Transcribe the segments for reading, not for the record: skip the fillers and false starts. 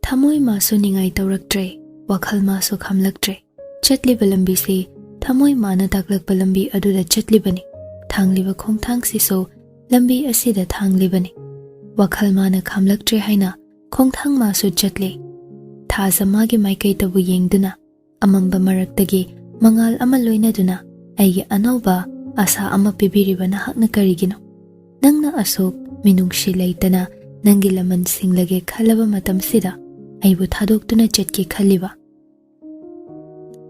Thamoi masu ningai tauraktre, wakhal masu khamlaktre. Chatliba lambi se thamoi mana taklakpa lambi aduda chatlibani. Thangliba khongthang siso lambi asida thanglibani. Wakhal mana khamlaktre haina khongthang masu chatle. Thaza magi maikai tabu yengduna amamba maraktagi mangal ama loinaduna aigi anauba asa ama pibiriba nahakna karigino. Nangna asok minungshi laitana nangi laman singlage khalaba matam sida aibu thadoktuna chatki khaliba.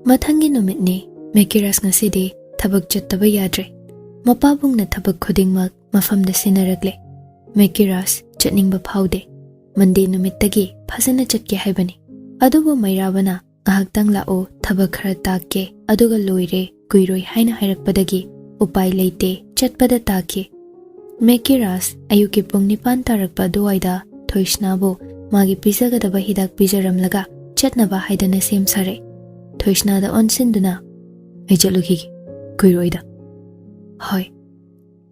Mathangi numitni Mekiras ngasidi thabak chattaba yadre. Mapabungna thabak khudingmak mafamda sinaragle. Mekiras chatningba phaude. Monday numittagi phajana chatke haibani. Adubu mairabana ngahaktang lao thabak khara takke aduga loire kuiroi haina hairakpadagi upai leite chatpada takke. Mekiras ayuki pung 9 tarakpa duwaida thoisnabo magi pisagadaba hidak pijaramlaga chatnaba haidana sem sare. Thoisnada onsinduna ai chatluki kuiroida. Hoi.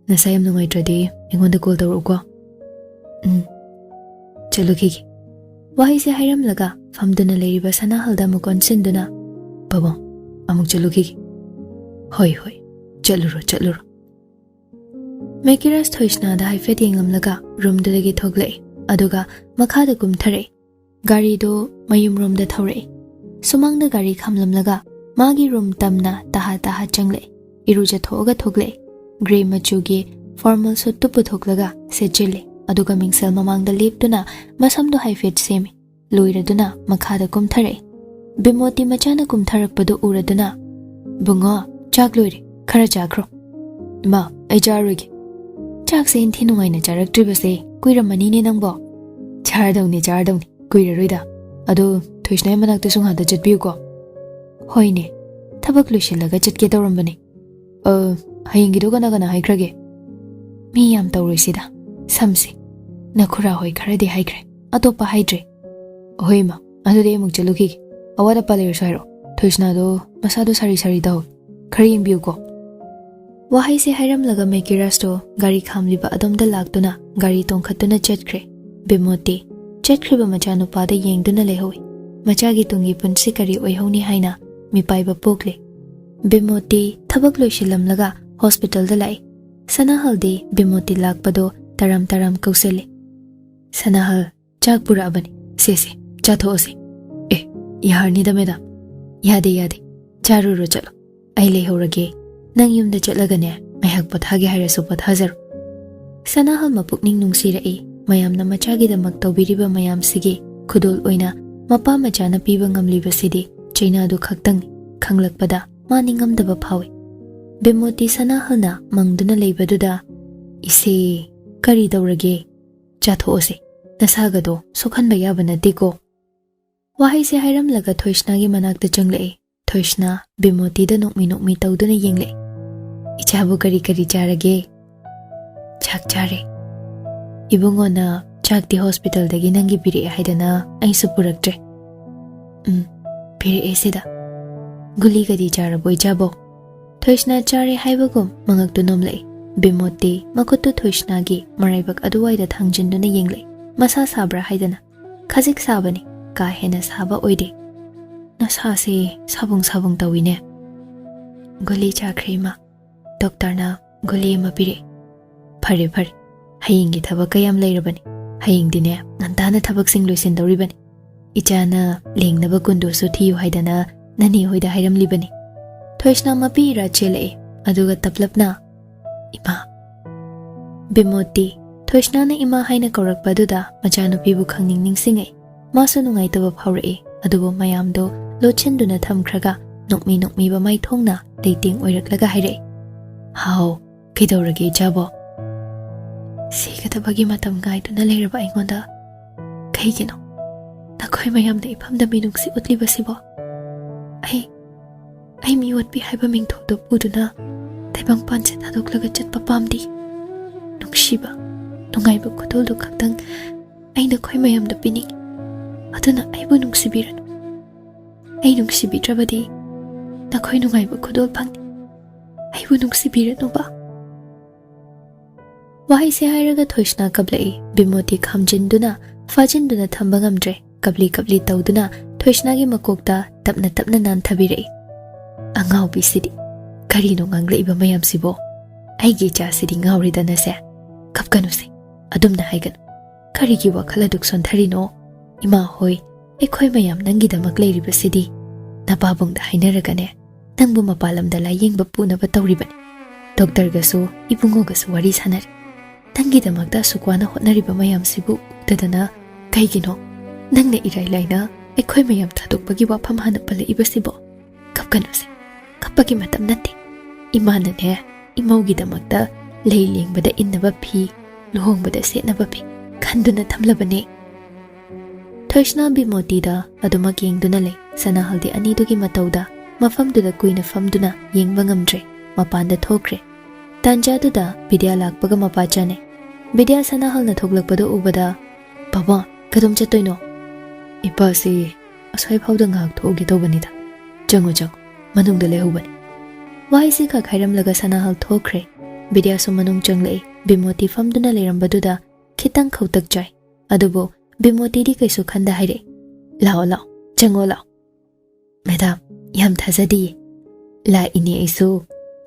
Nasayam nungaitradi ingonda call tawruko. Chatluki. Wahise hairamlaga famduna leiriba sanahalda mukon sinduna. Babong amuk chatluki. Hoi hoi. Chatluro. Mekiras thoisnada haifet yengamlaga roomdagi thoglei aduga makhada kumthare. Gari do mayum roomda thawre. Sumangda gari khamlamlaga magi room tamna taha changle. Iruja thoga thogle. Grey machugi formal suit tupu thoklaga sechile. Aduga mingsel mamangda liptuna masamdo haifet semi. Luiraduna makhada kumthare. Bimoti machana kumtharakpadu uraduna. Bunga chak luiri khara chakro. Ma ai charugi. Chak se inthi nungaina charaktribase kuiramani ne nangbo. Chardawni kuiraroida. Adu thoisnai manakta sunghada chatbiyuko. Hoine thabak luisilaga chatke tawrambani. Hayingido kana haikrage. Mi yam tawrisida. Samsi nakhura hoi kharadi haikre. Atopa haidre. Hoima adudi amuk chaluki. Awada palir sairo. Thoisnado masado sari daw. Khari yingbiyuko. Wahaise hairamlaga Mekirasto gari khamliba adomda laktuna gari tongkhatuna chatkre. Bimoti chatkriba machanupada yengduna lehowi. Machagi tungi punsi kari oihoni haina mipaiba pokle. Bimoti thabak loisilamlaga hospital da lai. Sanahaldi Bimoti lakpado taram kausele. Sanahal chak pura abani. Sese chatho ose. Yaharni da meda. Yade. Charuro chalo. Ai lehorage. Nang yumda chatlagane ayhak pathage hairasu pathajar. Sanahal mapukning nungsirai mayamna machagi da maktawbiriba mayam sige khudol oina mapa machana piba ngamlibasidi chaina du khaktang khanglakpada maningamdaba phawi. Bimoti Sanahalna mangduna leibaduda ise kari dawrage chathoose nasagado sokhanba yabana diko. Wahaise hairamlaga thoisnagi manakta changlei. Thoisna Bimoti da nokmi tawduna yenglei. Ichabu kari charage. Chak chare. Ibungona chak di hospital dagi nangi piri haidana ai supuraktre. Piri esida. Guli gadi charaboi jabo. Thoisna chare haibagum mangaktu nomlei. Bimoti makutu thoisnagi maraibak aduwaida thangjinduna yenglei. Masa sabra haidana. Khazik sabani ka hena saba oide. Nasase sabung tawine. Guli chakrima. Doctor na guli ma pire. Phare. Hayingi thabak kayam leirabani. Hayingdine ngantana thabak sing loisin dawribani. Ichana lengnaba kundu su thiyu haidana nani hoida hairamlibani. Thoisna mapi ra chele aduga taplapna ima. Bimoti Thoisna na ima haina kaurakpaduda machanupibu khangning ningsingai. Masu nungaitaba phawrai adubu mayamdo lochenduna thamkhraga nokmi ba mai thongna dating oiraklaga hairai. How kidawrage jabo. Sigatabagi matam gaiduna leiraba aingonda kaigino nakhoi mayamda iphamda minungsi utlibasibo. Ai miwat pi haiba mingthokdo puduna taibang panse thadoklaga chatpa pamdi. Nukshiba nungaiba khudoldu khaktang aina khoi mayamda pining. Aduna aibu nungsibiranu. Ai nungsibidrabadi nakhoi nungaiba khudol phangni. Aibu nungsibiranu ba. Wahai se hairaga thoishna kablai bimoti khamjinduna fajinduna thamba ngamdre kapli tawduna thoishna gi makokta tapna nan thabirei angau bisidi karino nganglei mayam sibo aigi cha sidi ngawri dana se kapkanu se adumna haigan kari gi wakhala dukson tharino ima hoi ekhoi mayam nangi damak leiri basidi nababung da hainaragane nangbu mapalam da layeng bapuna batawribani doctor gaso ibungo gaso wari sanar nangi damak da sukwana hotnari mayam sibu dadana kaigino nangna irai laina ekhoi mayam thadok bagi wafam hana pale ibasibo kapkanu se kapagi matam nate imana ne imaugi damak da leileng bada innaba phi lohong bada setnaba phi khanduna thamlabane thoishna bimoti da aduma yengduna le sana haldi ani dugi matauda mafam duda kuina famduna yengba ngamdre mapanda thokre tanja duda bidya lakpaga mapachane bidya sana halna thoglakpado ubada baba kadum chatoino ipasi asai phawda ngak thogi tobani da jango manung da lehubani wai si ka khairam laga sana hal thokre bidya su manung changlei bimoti famduna lerambaduda khitang khautak jai adubo bimoti di kaisu khanda haire lao jango lao madam yam thazadi la ini isu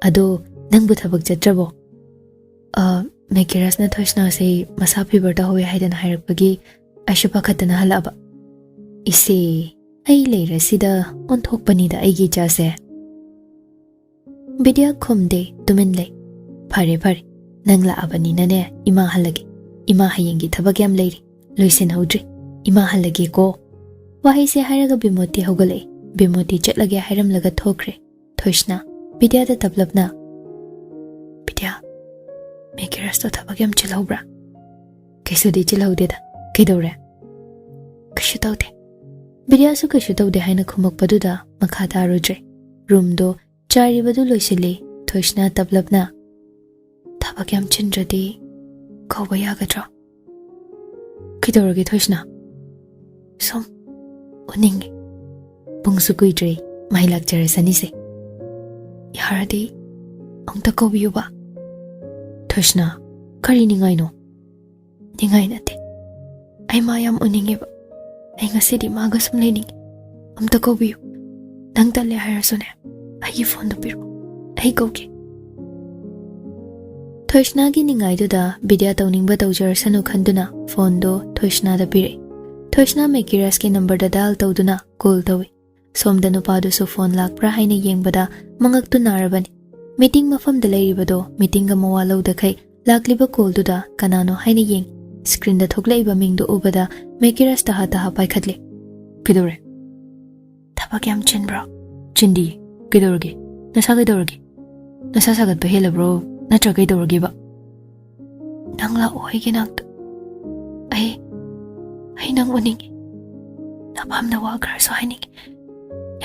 ado nangbu thabak jatrabo mekiras na thoishna se masa fever da hoye haidan hairakpagi aishu pakhatana halaba ise ai leira sida onthokpani da aigi jase bidya khomde tumin le phare nangla abani nane ima halagi ima hayengi thabak yam leiri loisin haudri ima halagi ko wahi se hairaga bimoti hogale bimoti chatlage hairam laga thokre thoishna bidya da tablapna bidya mekiras to thabak yam chilhobra kaisu de chilhaude da kaidore kashu tawde bidya su kashu tawde haina khumak paduda makha darudre room do chari badu loisile thoishna tablapna thabak yam chindradi kauba yagadra kaidorage thoishna som uningi bungsu kuidre mailak jare sanise yaradi angta kaubiyuba thoishna kari ningai no ningai nate ai ma yam uningi ba ai ngasidi maga sum lening amta kaubiyu nang tale hairasune ai phone do piro ai kauke thoishna gi ningai do da bidya tawning ba tawjar sanu khanduna phone do thoishna da pire thoishna mekiras ki number da dial tawduna call tawi somda nupa do so phone lakpra haina yengbada mangak tu narabani meeting mafam da leiribado meeting ga mawalo da kai lakliba call do da kanano haina yeng screen da thoklaiba ming do ubada mekiras ta ha paikhatle kidore thabak yam chinbra chindi kidorge nasa kidorge nasa sagat ba hela bro natra kidorge ba nangla oi ginak ai nang uning napam na wakar so haini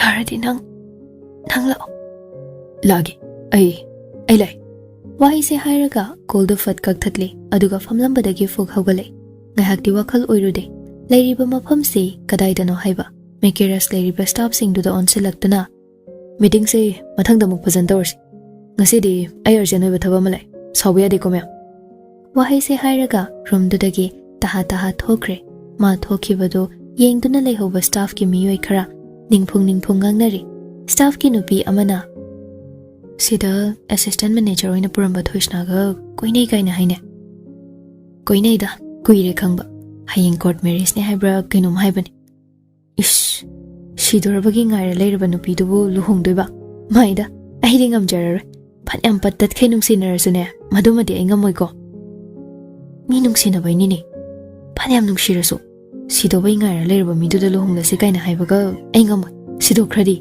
yaradi nangla lagi ai lai wahi se hairaga call do fat kak thatle aduga famlambadagi fog hawgale ngahakti wakhal oirude leiriba mafam se kadai dano haiba mekiras leiriba staff sing do on selectuna meeting se mathang da muk phajan tawrsi ngasi di ai urgent oi bathaba malai sawya de komya wahi se hairaga room do dagi taha thokre ma thokibado yengduna leihoba staff ki miyoi khara ningphung ngangnari staff ki nupi amana sida assistant manager oina puramba thoishna ga koinei kaina haine koinei da kuire khangba hayeng court marriage ne haibra kainom haibani ish sidorabagi ngaira leiraba nupi dubu luhongdoiba maida ai ringam jarar phatyam pattat khainung sinarasune madumadi ai ngamoiko mi nungsina baini ne phatyam nungsirasu sidobai ngaira leiraba miduda luhonglase kaina haibaga ai ngamoi sidokradi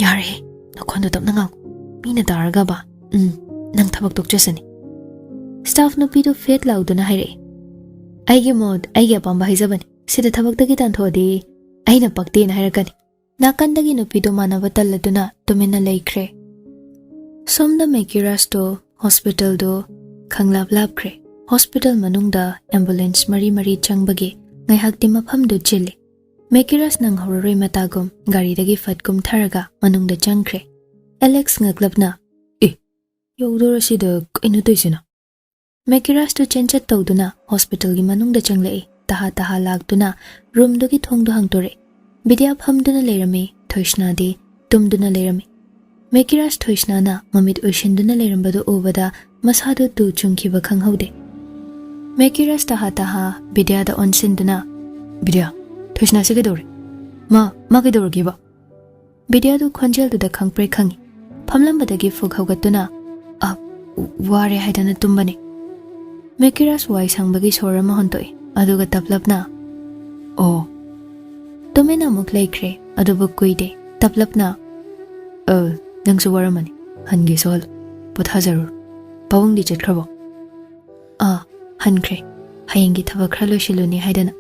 yare nakondo tapna ngam mina daraga ba nang thabak tokchasani staff no pido fet lauduna haire aige mod aige pamba haijabani sida thabak dagi tan thodi aina pakte na hairakani nakandagi no pido manaba talladuna tumina leikre somda mekiras to hospital do khanglap lapkre hospital manungda ambulance mari changbage ngaihakti mafam do chile mekiras nang horoi matagum gari dagi fatkum tharaga manungda changkre Alex ngaklapna yodora sida kainu toisina Mekiras to chenchat tawduna hospital gi manungda changlei taha lagduna room dogi thongdo hangtore. Bidya phamduna lerami Thoishna di tumduna lerami. Mekiras Thoishna na mamit ushinduna lerambadu ubada masadu tu chungkiba khanghaude. Mekiras taha Bidya da onsinduna Bidya Thoishna se gedore ma gedore giba. Bidya du khonjel du da khangpre khangi. Phamlambadagi fuk haugatuna ware haidana tumbani. Mekiras wai sangbagi sorama hontoi aduga taplapna oh tumena muk laikre adubu kuide taplapna nangsu waramani hangi sol pothajarur pawung di chatkrabo hankre hayengi thaba khralo shiluni haidana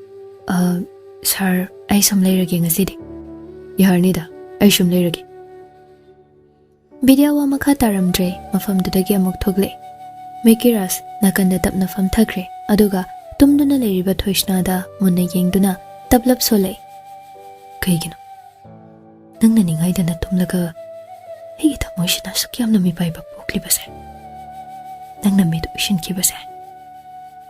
sir ai sam leirage ngasidi yarnida ai shum leirage Bidya wa makha taramdre mafamdudagi amuk thogle Mekiras nakanda tapna fam thakre aduga tumduna leiriba Thoishna da munna yengduna taplap solei kaigino nangna ningaidana tumlaga higi thamoishina sukyamna mi baiba poklibase nangna mi dushin kibase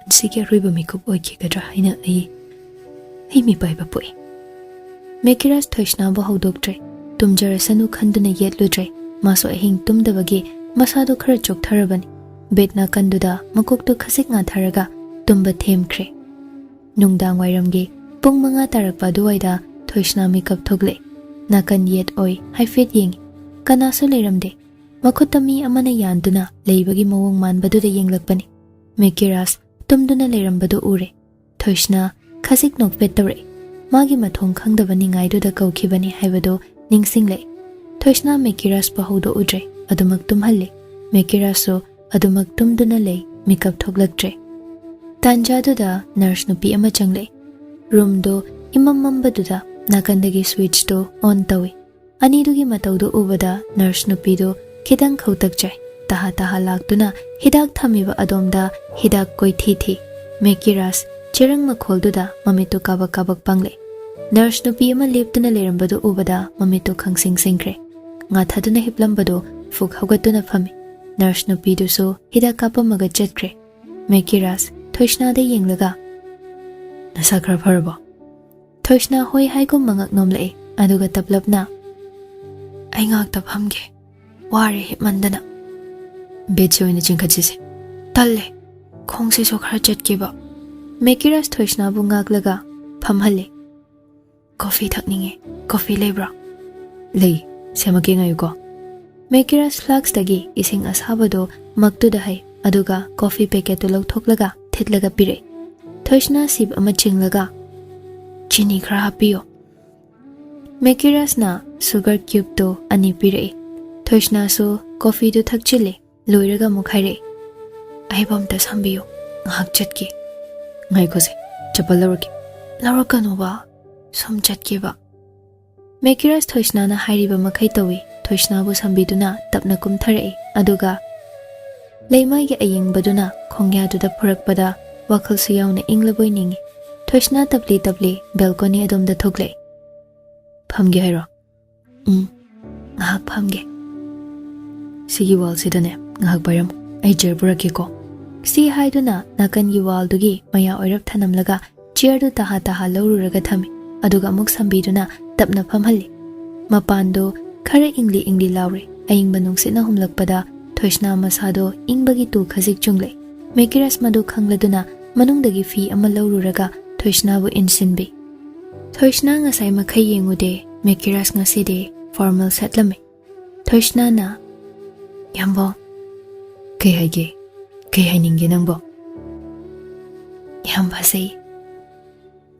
ansige ruiba mikup oikigadra haina ai mi baiba poi Mekiras Thoishna ba haudoktre tumjarasanu khanduna yetludre maso ahing tumdabagi masado khara choktharabani betna kanduda makoktu khasik nga tharaga tumba themkhre nungdang wairamgi pung manga tarakpa duwaida Thoishna mikap thogle nakan yet oi haifet yeng kanasu leramde makhutami amana yanduna leibagi mawong manbaduda yenglakpani Mekiras tumduna lerambadu ure Thoishna khasik nokpet tawre magi mathong khangdabani ngaiduda kaukhibani haibado ningsingle Thoishna Mekiras bahaudo udre adumak tumhalle Mekiraso adumak tumduna lei mikap thoglaktre tanjaduda nurse nupi ama changle room do imamambaduda nakandagi switch do on tawi anidugi matawdo ubada nurse nupi do khidang khautak jai taha lagduna hidak thamiba adomda hidak koi thi Mekiras cherang makholduda mamito kabak pangle nurse nupi ama leptuna lerambadu ubada mamito khangsing singkre nga thaduna hiplambado fuk haugatuna phami nurse nupi du so hidak kapamaga chatkre Mekiras Thoishna de yenglaga nasakra pharbo Thoishna hoi haigum mangak nomlei aduga taplapna ai ngak taphamge ware himandana bechoina chingkhachise talle khongse so khara chatkiba Mekiras Thoishna bu ngaklaga phamhalle coffee thakninge coffee lebra lei semake ngayuko Mekiras flax dagi ising ashabado maktuda hai aduga coffee packet to lawthoklaga thitlaga pire Thoishna sip ama chinglaga chini khara hapiyo Mekiras na sugar cube to ani pire Thoishna so coffee do thakchile loiraga mukhaire aibam ta sambiyo ngak chatki ngai kose chapal lawrki lawrakano ba som chatki ba Mekiras Thoishna na hairiba makhai tawi Thoishna bu sambiduna tapna kumtharai aduga leimai ge ayeng baduna khongya duda phurakpada WakhaL su yauna inglaboi ningi Thoishna tapli balcony adomda thogle phamge hairo ngahak phamge sigi wall sidane ngahak bayram ai chair buraki ko si haiduna nakan gi wall dugi maya oirap thanamlaga chair du taha lawruraga thami aduga muk sambiduna tapna phamhalli mapando khara ingli lawre aying banungsina humlakpada Thoishna masado ingbagi tu khazik chungle Mekiras madu khangladuna manungdagi fi ama lawruraga Thoishna bu insinbi Thoishna ngasai makhai yengude Mekiras ngaside formal setlame Thoishna na yambo kai hainingge nangbo yamba sei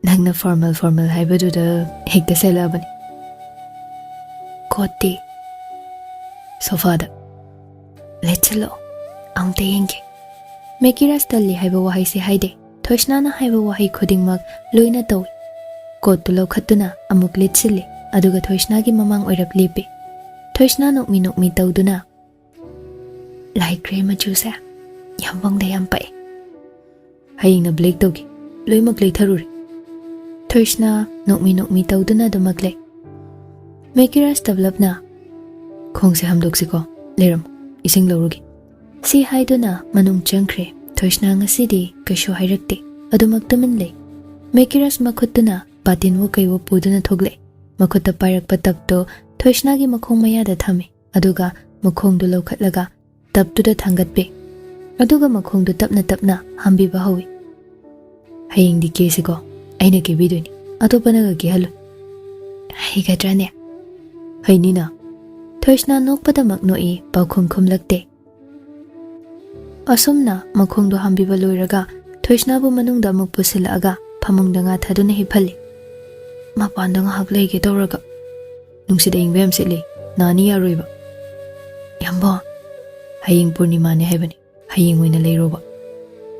nangna formal haibaduda hekta selabani koti sofada lechalo amte yenge Mekiras talli haiba wahai se haide Thoishna na haiba wahai khudingmak loina tawi kot lo khatuna amuk lechile aduga Thoishna gi mamang oirap lepe Thoishna nokmi tawduna lai cream juice yambang de yampai haying na black togi loimak lei tharuri Thoishna nokmi tawduna dumakle Mekiras tablapna khongse hamdoksiko leram ising lawrugi si haiduna manung changkhre Thoishna ngasidi kaishu hairakte adumak tamin lei Mekiras makhutuna batinwo kaiwo puduna thogle makhutta pairakpa tapto Thoishna gi makhong mayada thame aduga makhong du lokhatlaga taptuda thangatpe aduga makhong du tapna tapna hambi bahawi haying di kesiko aina ke biduni atopana ga ke halu hai ga trane hainina Thoishna nokpada maknoi paukhum khumlakte asumna makhong du hambi ba loiraga Thoishna bu manungda amuk pusilaga phamungda nga thaduna hiphalli mapanda nga haklei ge tawraga nungsida ingbem sili nani yaroiba yambo haying purnima ne haibani haying oina leiroba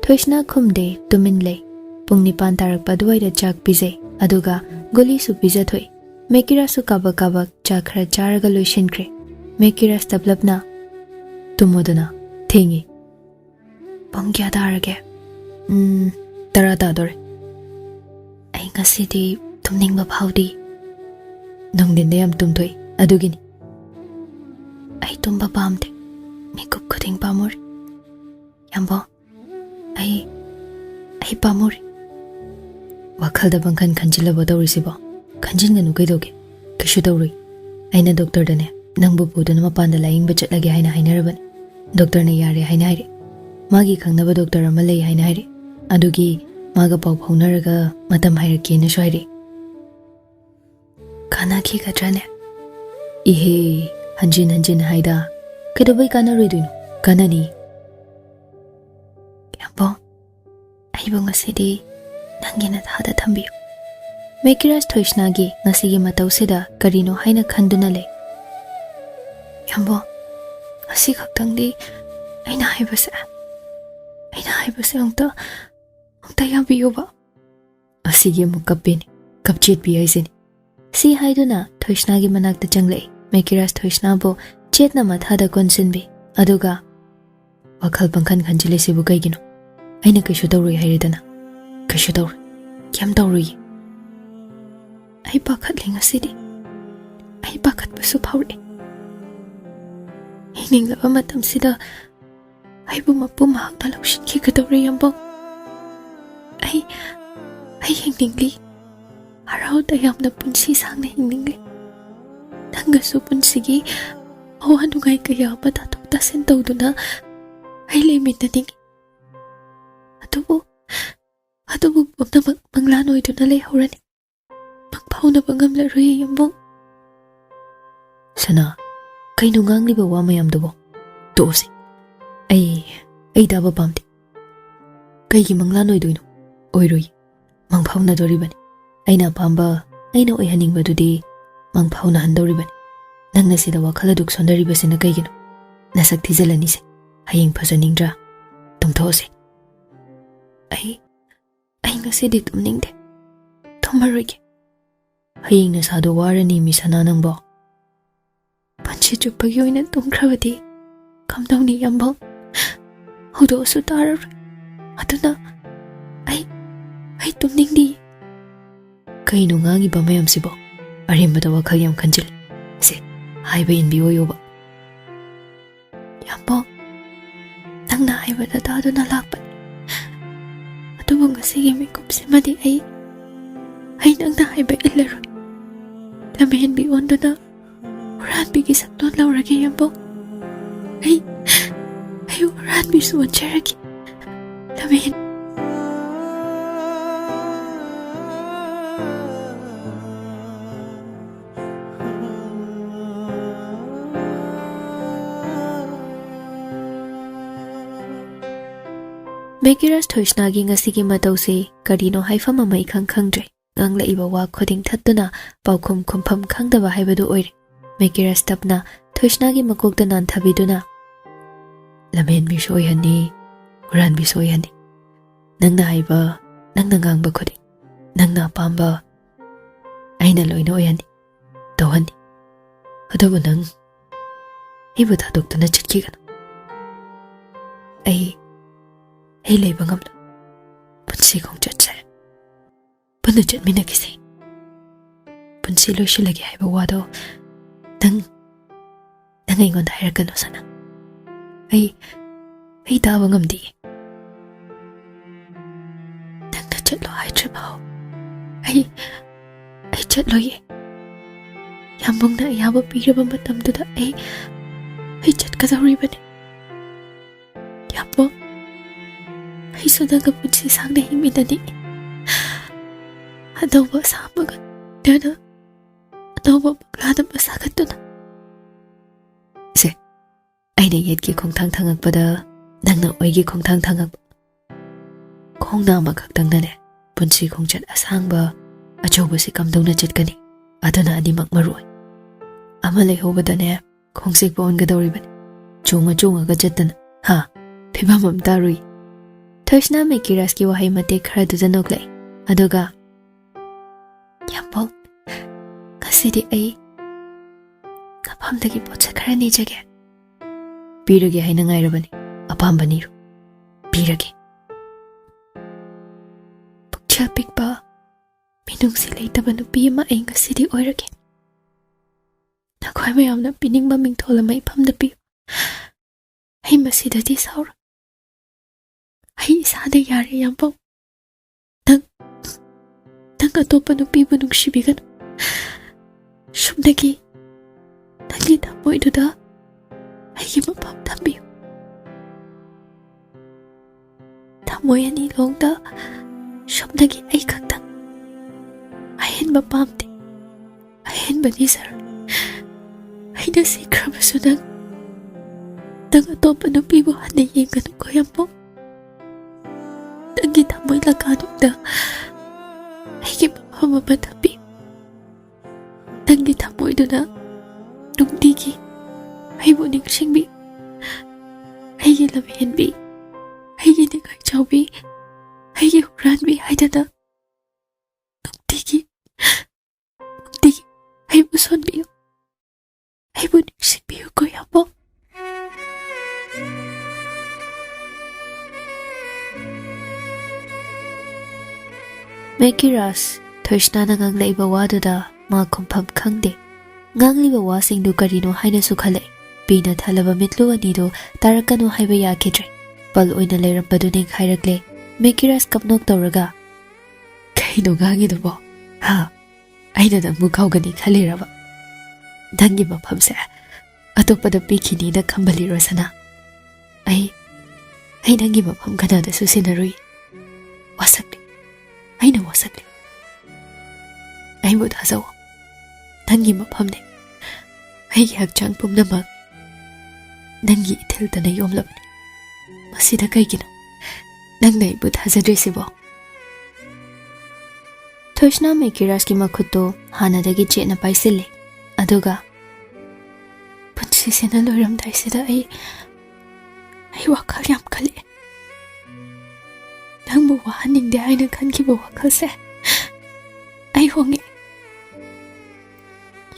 Thoishna khumde tumin lei pungni pan tarakpa duwaida chak pizai aduga goli su pijathoi Mekiras su kabak kabak chak khara charaga loishinkre Mekiras tablapna tumodana thengi pangkya darage tara dore ai ngasidi tumningba phawdi nongdinde yam tumthoi adugini ai tumba pamde mikup khuding pamur yambo ai pamur WakhaL da bangkhan khanjila bodawrisibo khanjinganu kaidoge kishu dawri aina doctor dane nangbu budana mapanda laying bachat haina hainarabani doctor ne yare haina haire magi khangnaba doctor ama lei haina haire adugi maga pau phaunaraga matam hairake na shoire kana ki gadrane ihe hanjin haida kedobai kana roiduino kana ni yambo aibo ngasidi nangina thada thambiyo Mekiras Thoishna gi ngasigi matausida karino haina khanduna le yambo asi khaktangdi aina haibase ongta yabiyoba asigi mukapini kapchet bi aisini si haiduna Thoishna gi manakta changlei Mekiras Thoishna bo chetna mathada konsinbi aduga WakhaL pangkhan khanjile sibu kaigino aina kishu dawrui hairidana kishu dawrui kyam dawrui ai pakhatling asidi ai pakhat basu phawre hining laba matam sida ai bu mapum hakta laushin ki kadawre yambo ai hiningli harau ta yamna punsi sangna hiningli nanga su punsigi awanu gai kaya bata ta sen tawduna ai lemita ding atubu bomna manglan oiduna le horani magpauna bangamla rui yambo sana kainu ngangliba wa mayamdubo tosi ai daba pamde kaigi manglan oiduino oiroi mangpauna doribani aina pamba aina oihaningba dudi mangpauna handoribani nangna sida WakhaL aduk sondaribasina kaigino nasak thijalani se haying phajaningdra tumthose ai ngasidi tumningde thumaroige haying na sado warani misana nangbo panchi chupagi oina tumkhrabadi kamdawni yambo hudo su tarar aduna ai tumningdi kainu ngangi ba mayam sibo arimbada WakhaL yam khanjil se haiba inbi oyoba yambo nangna haibada daduna lakpa adubu ngasigi mikup simadi ai nangna haiba ilaro lamahin bi onduna uran bigi sakton laurage yambo ai uran bi suwan cheraki lamahin Mekiras Thoishna gi ngasigi matause karino haifam ama ikhang khangdre nganglaiba wa khoding thattuna paukhum khumpham khangdaba haibadu oire Mekiras tapna Thoishna gi makokta nan thabiduna lamen bi soihani uran bi soihani nangna haiba nangna ngangba khoding nangna pamba aina loina oyani tawhani adubu nang ibu thadoktuna chitkigana ai leiba ngamla punsi khong chatse punu chatmina kise punsi loishilagi haiba wado nang aingonda hairakano sana ai daba ngamdi chalo hai tribao. Ai chalo ye. Yambong na yaba piraba matam tuda ai chat kadawri bane. Yambong ai sudaga putsi sangna himidani. Adoba samaga dana adoba MANGLAN masagatuna. Se aina yetki khongthang thangakpada nangna oigi khongthang thangak khongna ma khaktang na ne punsi khongchat asangba achoba si kamdongna chatkani adana animak maroi ama lehobada ne khongsik bon gadori ban chunga ga jatan ha phibamam tarui thoshna me kiras ki wahai mate khara du janoklai aduga yambol kasidi ai kapamdagi potsa khara ni jage pirage haina ngairabani apambani pirage pukcha pikba minungsi leitaba nupi ama ai ngasidi oirage nakhoi mayamna piningba mingthola mai phamda pi ai masidadi saura ai isada yare yambol tang atopa nupi bu nungsibigan shumdagi nangi thamoiduda aigi mapam thambiyu thamoi ani longda shumdagi ai khakta ahenba pamte ahenba nisar aina sikrabasu nang atopa nupi bu hana yenganu ko yambol nangi thamoi lakanukda aigi mapam ama thambiyu nangi thamoiduna nungtigi aibu ningsingbi aigi lamhenbi aigi ningai chaubi aigi huranbi haidana nungtigi aibu sonbiyu aibu ningsingbiyu ko yambol Mekiras thoshna na nganglaiba waduda ma khumpham khangde ngangliba wasingdu karino haina sukhale pina thalaba mitlu anido tarakanu haiba yakidre pal oina leirambadu ning hairakle Mekiras kapnok tawraga kaino ngangidubo ha aina nangmu kaugani khaliraba dangi maphamse atopada pikhini na khambaliro sana ai nangi mapham kanada susinarui wasakli aina wasakli aibu thazawo nangi maphamne aigi hakchang pumnamak nangi ithiltana yomlabani masida kaigino nangna aibu thazadresibo thoshna Mekiras ki makhutto hanadagi chena paisille aduga punsi sena loiram daisida ai WakhaL yam khale nangbu wahaningde aina khankiba WakhaL se ai honge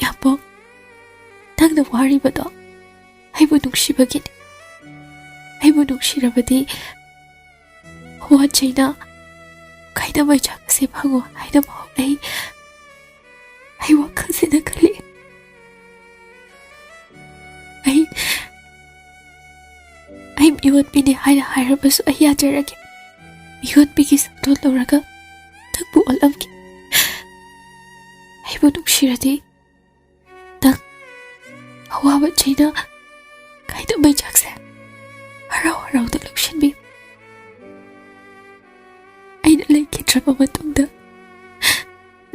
yambong nangna waribado aibu nungsibagini aibu nungsirabadi huwa chaina kaina mai chakse bhango aina bhaw ai WakhaL sena khale ai miwat bini haina hairabasu ai yajarage miwat bigi sakto lauraga nangbu olamki aibu nungsiradi nang awaba chaina kaina mai chakse harau da lakshinbi aina laikidraba matungda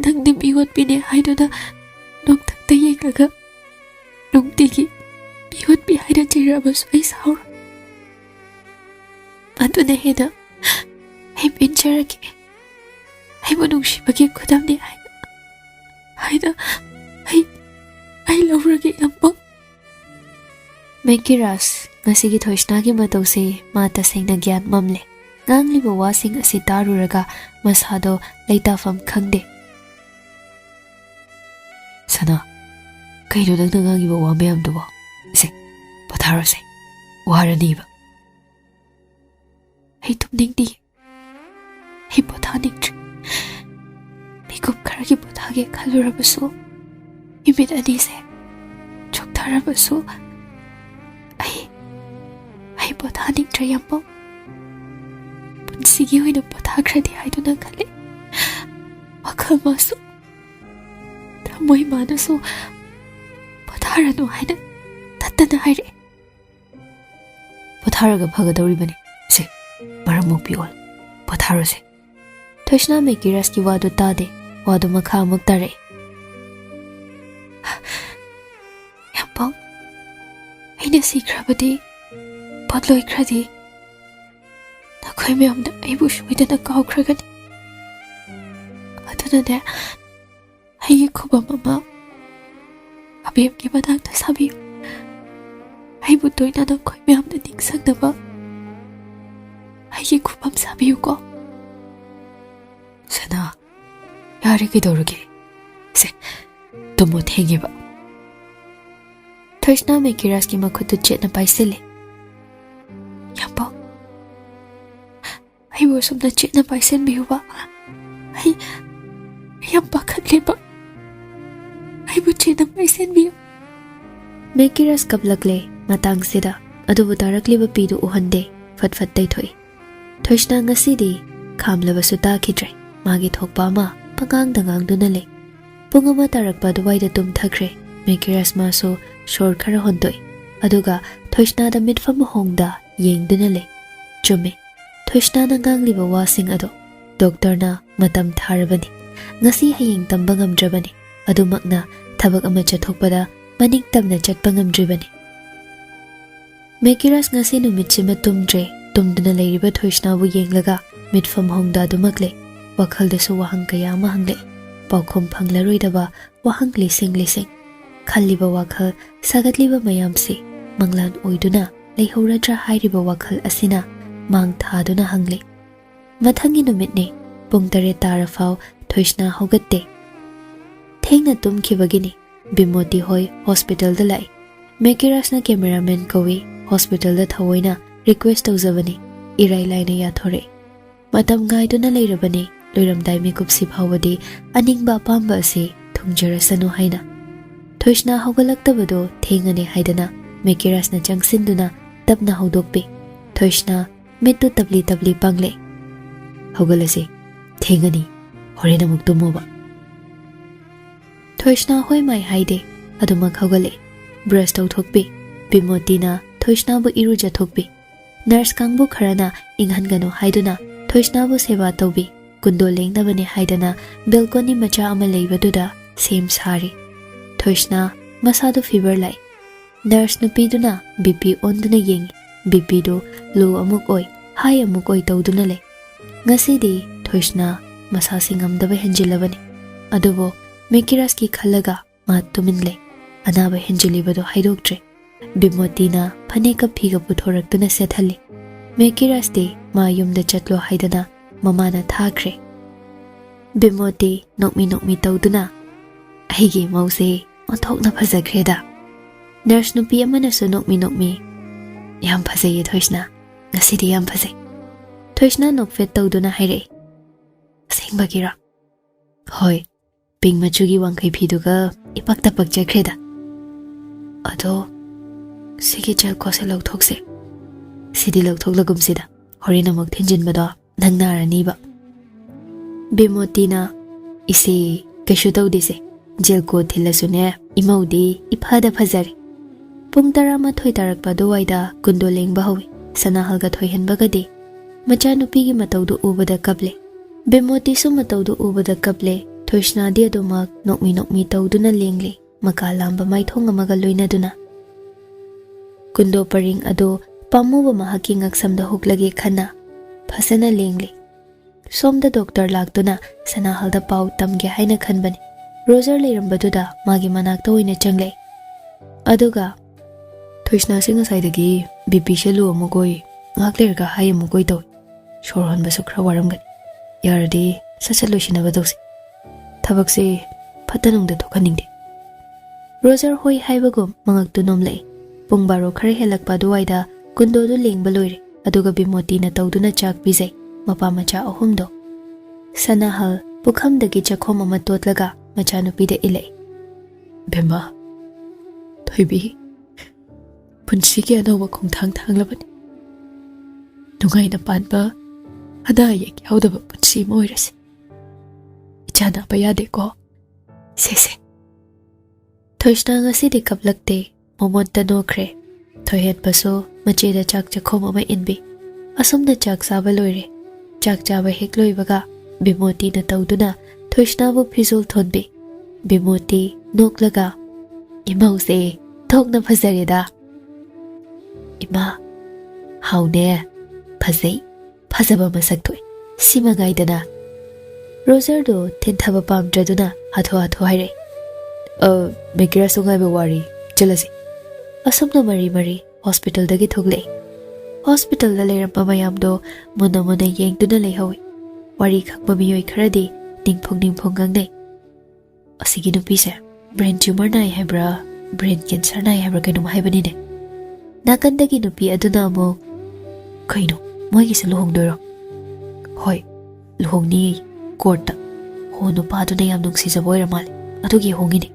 nangni miwat bini haiduna noktakta yenglaga nungtigi miwat bi haina chirabasu ai saura aduna heda ai pinjarage aibu nungsibagi khudamni haina ai laurage yambol Mekiras ngasigi thoshna gi matose mata sengna gyan mamle ngangliba wasing asi taruraga masado leitafam khangde sana kaino nangna ngangiba wa mayamdubo se patharase waraniba ai tumningdi ai pothaningtri mikup kharagi pothage khalurabasu imit anise choktarabasu ai pothaningtri yambol ꯄꯨꯟꯁꯤꯒꯤ ꯑꯣꯏꯅ ꯄꯣꯊꯥꯈ꯭ꯔꯗꯤ ꯍꯥꯏꯗꯨꯅ ꯈꯜꯂꯤ ꯋꯥꯈꯜ ꯃꯥꯁꯨ ꯊꯃꯣꯏ ꯃꯥꯅꯁꯨ ꯄꯣꯊꯥꯔꯅꯨ ꯍꯥꯏꯅ ꯇꯠꯇꯅ ꯍꯥꯏꯔꯛꯑꯦ ꯄꯣꯊꯥꯔꯒ ꯐꯒꯗꯧꯔꯤꯕꯅꯤ ꯁꯦ ꯃꯔꯝ ꯃꯣꯛꯄꯤꯌꯣ ꯄꯣꯊꯥꯔꯣꯁꯦ ꯊꯣꯏꯁꯅꯥ ꯃꯦꯀꯤꯔꯁꯀꯤ ꯋꯥꯗꯨ ꯇꯥꯗꯦ ꯋꯥꯗꯨ ꯃꯈꯥ ꯑꯃꯨꯛ ꯇꯥꯔꯛꯏ ꯌꯥꯝꯄꯥꯡ ꯑꯩꯅ ꯁꯤꯈ꯭ꯔꯕꯗꯤ ꯄꯣꯠꯂꯣꯏꯈ꯭ꯔꯗꯤ ꯅꯈꯣꯏ ꯃꯌꯥꯝꯅ ꯑꯩꯕꯨ ꯁꯣꯏꯗꯅ ꯀꯥꯎꯈ꯭ꯔꯒꯅꯤ ꯑꯗꯨꯅꯅꯦ ꯑꯩꯒꯤ ꯈꯨꯕꯝ ꯑꯃ ꯑꯕꯦꯝꯒꯤ ꯃꯅꯥꯛꯇ ꯁꯥꯕꯤꯌꯨ ꯑꯩꯕꯨ ꯇꯣꯏꯅ ꯅꯈꯣꯏ ꯃꯌꯥꯝꯅ ꯅꯤꯡꯁꯤꯡꯅꯕ ꯑꯩꯒꯤ ꯈꯨꯕꯝ ꯁꯥꯕꯤꯌꯨꯀꯣ ꯁꯅꯥ ꯌꯥꯔꯦ ꯀꯩꯗꯧꯔꯒꯦ ꯁꯦ ꯇꯨꯝꯃꯣ ꯊꯦꯡꯉꯦꯕ ꯊꯣꯏꯁꯅꯥ ꯃꯦꯀꯤꯔꯁꯀꯤ ꯃꯈꯨꯠꯇꯨ ꯆꯦꯠꯅ ꯄꯥꯏꯁꯤꯜꯂꯤ ꯌꯥꯝꯄꯥꯎ ꯑꯩꯕꯨ ꯑꯁꯨꯝꯅ ꯆꯦꯠꯅ ꯄꯥꯏꯁꯤꯟꯕꯤꯌꯨꯕ ꯑꯩ ꯌꯥꯝ ꯄꯥꯈꯠꯂꯦꯕ ꯑꯩꯕꯨ ꯆꯦꯠꯅ ꯄꯥꯏꯁꯤꯟꯕꯤꯌꯨ ꯃꯦꯀꯤꯔꯁ ꯀꯞꯂꯛꯂꯦ ꯃꯇꯥꯡꯁꯤꯗ ꯑꯗꯨꯕꯨ ꯇꯥꯔꯛꯂꯤꯕ ꯄꯤꯗꯨ ꯎꯍꯟꯗꯦ ꯐꯠ ꯐꯠ ꯇꯩꯊꯣꯛꯏ ꯊꯣꯏꯁꯅꯥ ꯉꯁꯤꯗꯤ ꯈꯥꯝꯂꯕꯁꯨ ꯇꯥꯈꯤꯗ꯭ꯔꯦ ꯃꯥꯒꯤ ꯊꯣꯛꯄ ꯑꯃ ꯄꯪꯉꯥꯡꯗ ꯉꯥꯡꯗꯨꯅ ꯂꯩ ꯄꯨꯡ ꯑꯃ ꯇꯥꯔꯛꯄ ꯑꯗꯨꯋꯥꯏꯗ ꯇꯨꯝꯊꯈ꯭ꯔꯦ ꯃꯦꯀꯤꯔꯁ ꯃꯥꯁꯨ ꯁꯣꯔ ꯈꯔ ꯍꯣꯟꯗꯣꯛꯏ ꯑꯗꯨꯒ ꯊꯣꯏꯁꯅꯥꯗ ꯃꯤꯠꯐꯝ ꯃꯍꯣꯡꯗ ꯌꯦꯡꯗꯨꯅ ꯂꯩ ꯆꯨꯝꯃꯦ ꯊꯣꯏꯁꯅꯥꯅ ꯉꯥꯡꯂꯤꯕ ꯋꯥꯁꯤꯡ ꯑꯗꯣ ꯗꯣꯛꯇꯔꯅ ꯃꯇꯝ ꯊꯥꯔꯕꯅꯤ ngasi hayeng tamba ngamdrabani adumakna thabak ama chathokpada maning tamna chatpa ngamdribani mekiras ngasi numitchima tumdre tumduna leiriba thoishnabu yenglaga mitfam hongda adumakle wakhaldasu wahang kaya ama hangle paukhom phanglaroidaba wahang lising lising khalliba wakhal sagatliba mayamse manglan oiduna leihauradra hairiba wakhal asina mang thaduna hangle mathangi numitne pung tare tarafau thoishna hogatte thengna tumkhibagini bimoti hoi hospital da lai mekirasna cameraman kowi hospital da thawoina request tawjabani irai laina ya thore matam gaiduna leirabani loiramdai mikupsi phawadi aningba pamba ase thungjarasanu haina thoishna hogalaktabado thengane haidana mekirasna changsinduna tapna hodokpe thoishna metu tabli tabli pangle hogalase thengani horena muktumoba thoishna hoi mai haide aduma khogale brush taw thokpe bimotina thoishna bu iruja thokpe nurse kangbu kharana inghangano haiduna thoishna bu seva tawbi kundo lengnabani haidana balcony macha ama leibaduda same sari thoishna masadu fever lai nurse nupiduna bp onduna yeng bp do low amuk oi high amuk oi tawduna le ngasidi thoishna masa singamdaba henjilabani adubo mekiras ki khalaga ma tuminle anaba henjilibado haidoktre bimotina phaneka phiga puthoraktuna sethali mekiras de ma yumda chatlo haidana mamana thakre bimoti nokmi tawduna aigi mause onthokna phajakreda nurse nupi amana su nokmi yam phajai thoishna ngasidi yam phajai thoishna nokfet tawduna haire sengbagira hoi ping machugi wangkai phiduga ipakta pakjakreda ado sigi jal kose lokthokse sidi lokthoklagumsida horina mok thinjinbado nangnarani ba bimotina isi keshu tawdise jel ko thilasune imaudi iphada phajari pung tarama thoi tarakpa dowaida kundo lengba howi sanahalga thoihenbagadi macha nupigi matawdu ubada kable bimoti su matawdu ubada kable thoishna dia domak nokmi tawduna lengli maka lamba maithong amaga loinaduna kundo paring ado pamuba mahaki ngaksamda huklage khana phasana lengli somda doctor laktuna sanahalda pau tamge haina khanbani roger leirambaduda magi manakta oina changle aduga thoishna singa saidagi bp shelu amugoi ngaklerga hay amugoi taw shorhon basu khra waramgani yaradi sachaloisinabadosi thabakse phatanungda thokaningde roger hoi haibagum mangaktu nomlei pungbaro khare helakpa duwaida kundo du lengba loire aduga bimoti na tawduna chak bijai mapa macha ahumdo sanahal pukhamdagi chakhom ama totlaga macha nupida ilai bema thoibi punsi ki anoba khongthang thanglabani nungai na panba ꯑꯅꯥ ꯑꯌꯦꯛ ꯌꯥꯎꯗꯕ ꯄꯨꯟꯁꯤ ꯑꯃ ꯑꯣꯏꯔꯁꯤ ꯏꯆꯥ ꯅꯥꯕ ꯌꯥꯗꯦꯀꯣ ꯁꯦ ꯊꯣꯏꯁꯅꯥ ꯉꯁꯤꯗꯤ ꯀꯞꯂꯛꯇꯦ ꯃꯃꯣꯠꯇ ꯅꯣꯛꯈ꯭ꯔꯦ ꯊꯣꯏꯍꯦꯠꯄꯁꯨ ꯃꯆꯦꯗ ꯆꯥꯛ ꯆꯥꯈꯣꯝ ꯑꯃ ꯏꯟꯕꯤ ꯑꯁꯨꯝꯅ ꯆꯥꯛ ꯆꯥꯕ ꯂꯣꯏꯔꯦ ꯆꯥꯛ ꯆꯥꯕ ꯍꯦꯛ ꯂꯣꯏꯕꯒ ꯕꯤꯃꯣꯇꯤꯅ ꯇꯧꯗꯨꯅ ꯊꯣꯏꯁꯅꯥꯕꯨ ꯐꯤꯖꯣꯜ ꯊꯣꯟꯕꯤ ꯕꯤꯃꯣꯇꯤ ꯅꯣꯛꯂꯒ ꯏꯃꯧꯁꯦ ꯊꯣꯛꯅ ꯐꯖꯔꯦꯗ ꯏꯃꯥ ꯍꯥꯎꯅꯦ ꯐꯖꯩ ꯐꯖꯕ ꯃꯁꯛ ꯊꯣꯛꯏ ꯁꯤꯃꯉꯥꯏꯗꯅ ꯔꯣꯖꯔꯗꯣ ꯊꯤꯟꯊꯕ ꯄꯥꯝꯗ꯭ꯔꯗꯨꯅ ꯍꯥꯊꯨ ꯍꯥꯏꯔꯛꯏ ꯃꯦꯀꯤꯔꯥꯁꯨ ꯉꯥꯏꯕ ꯋꯥꯔꯤ ꯆꯠꯂꯁꯤ ꯑꯁꯨꯝꯅ ꯃꯔꯤ ꯍꯣꯁꯄꯤꯇꯥꯜꯗꯒꯤ ꯊꯣꯛꯂꯛꯏ ꯍꯣꯁꯄꯤꯇꯥꯜꯗ ꯂꯩꯔꯝꯕ ꯃꯌꯥꯝꯗꯣ ꯃꯨꯟꯅ ꯌꯦꯡꯗꯨꯅ ꯂꯩꯍꯧꯏ ꯋꯥꯔꯤ ꯈꯪꯕ ꯃꯤꯑꯣꯏ ꯈꯔꯗꯤ ꯅꯤꯡꯐꯣꯡ ꯉꯥꯡꯅꯩ ꯑꯁꯤꯒꯤ ꯅꯨꯄꯤꯁꯦ ꯕ꯭ꯔꯦꯟ ꯇ꯭ꯌꯨꯃꯔ ꯅꯥꯏ ꯍꯥꯏꯕ꯭ꯔꯥ ꯕ꯭ꯔꯦꯟ ꯀꯦꯟꯁꯔ ꯅꯥꯏ ꯍꯥꯏꯕ꯭ꯔꯥ ꯀꯩꯅꯣꯝ ꯍꯥꯏꯕꯅꯤꯅꯦ ꯅꯥꯀꯟꯗꯒꯤ ꯅꯨꯄꯤ ꯑꯗꯨꯅ ꯑꯃꯨꯛ ꯀꯩꯅꯣ ꯃꯣꯏꯒꯤꯁꯦ ꯂꯨꯍꯣꯡꯗꯣꯏꯔꯣ ꯍꯣꯏ ꯂꯨꯍꯣꯡꯅꯤꯌꯦ ꯀꯣꯔꯠꯇ ꯍꯣ ꯅꯨꯄꯥꯗꯨꯅ ꯌꯥꯝ ꯅꯨꯡꯁꯤꯖꯕ ꯑꯣꯏꯔ ꯃꯥꯜꯂꯦ ꯑꯗꯨꯒꯤ ꯍꯣꯡꯉꯤꯅꯤ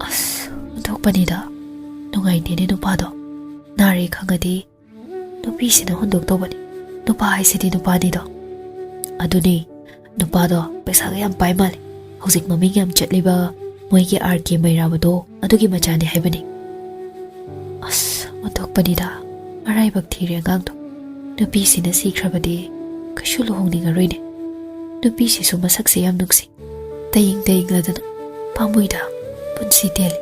ꯑꯁ ꯑꯣꯟꯊꯣꯛꯄꯅꯤꯗ ꯅꯨꯡꯉꯥꯏꯇꯦꯅꯦ ꯅꯨꯄꯥꯗꯣ ꯅꯥꯔꯦ ꯈꯪꯉꯗꯤ ꯅꯨꯄꯤꯁꯤꯅ ꯍꯨꯟꯗꯣꯛꯇꯧꯕꯅꯤ ꯅꯨꯄꯥ ꯍꯥꯏꯁꯤꯗꯤ ꯅꯨꯄꯥꯅꯤꯗꯣ ꯑꯗꯨꯅꯤ ꯅꯨꯄꯥꯗꯣ ꯄꯩꯁꯥꯒ ꯌꯥꯝ ꯄꯥꯏ ꯃꯥꯜꯂꯦ ꯍꯧꯖꯤꯛ ꯃꯃꯤꯡ ꯌꯥꯝ ꯆꯠꯂꯤꯕ ꯃꯣꯏꯒꯤ ꯑꯥꯔ.ꯀꯦ. ꯃꯩꯔꯥꯕꯗꯣ ꯑꯗꯨꯒꯤ ꯃꯆꯥꯅꯤ ꯍꯥꯏꯕꯅꯤ ꯑꯁ ꯑꯣꯟꯊꯣꯛꯄꯅꯤꯗ ꯃꯔꯥꯏꯕꯛ ꯊꯤꯔꯦ ꯑꯉꯥꯡꯗꯣ ꯅꯨꯄꯤꯁꯤꯅ ꯁꯤꯈ꯭ꯔꯕꯗꯤ ꯀꯩꯁꯨ ꯂꯨꯍꯣꯡꯅꯤꯡꯉꯔꯣꯏꯅꯦ ꯅꯨꯄꯤꯁꯤꯁꯨ ꯃꯁꯛꯁꯦ ꯌꯥꯝ ꯅꯨꯡꯁꯤ ꯇꯌꯤꯡꯂꯗꯅ ꯄꯥꯝꯃꯨꯏꯗ ꯄꯨꯟꯁꯤ ꯇꯦꯜꯂꯤ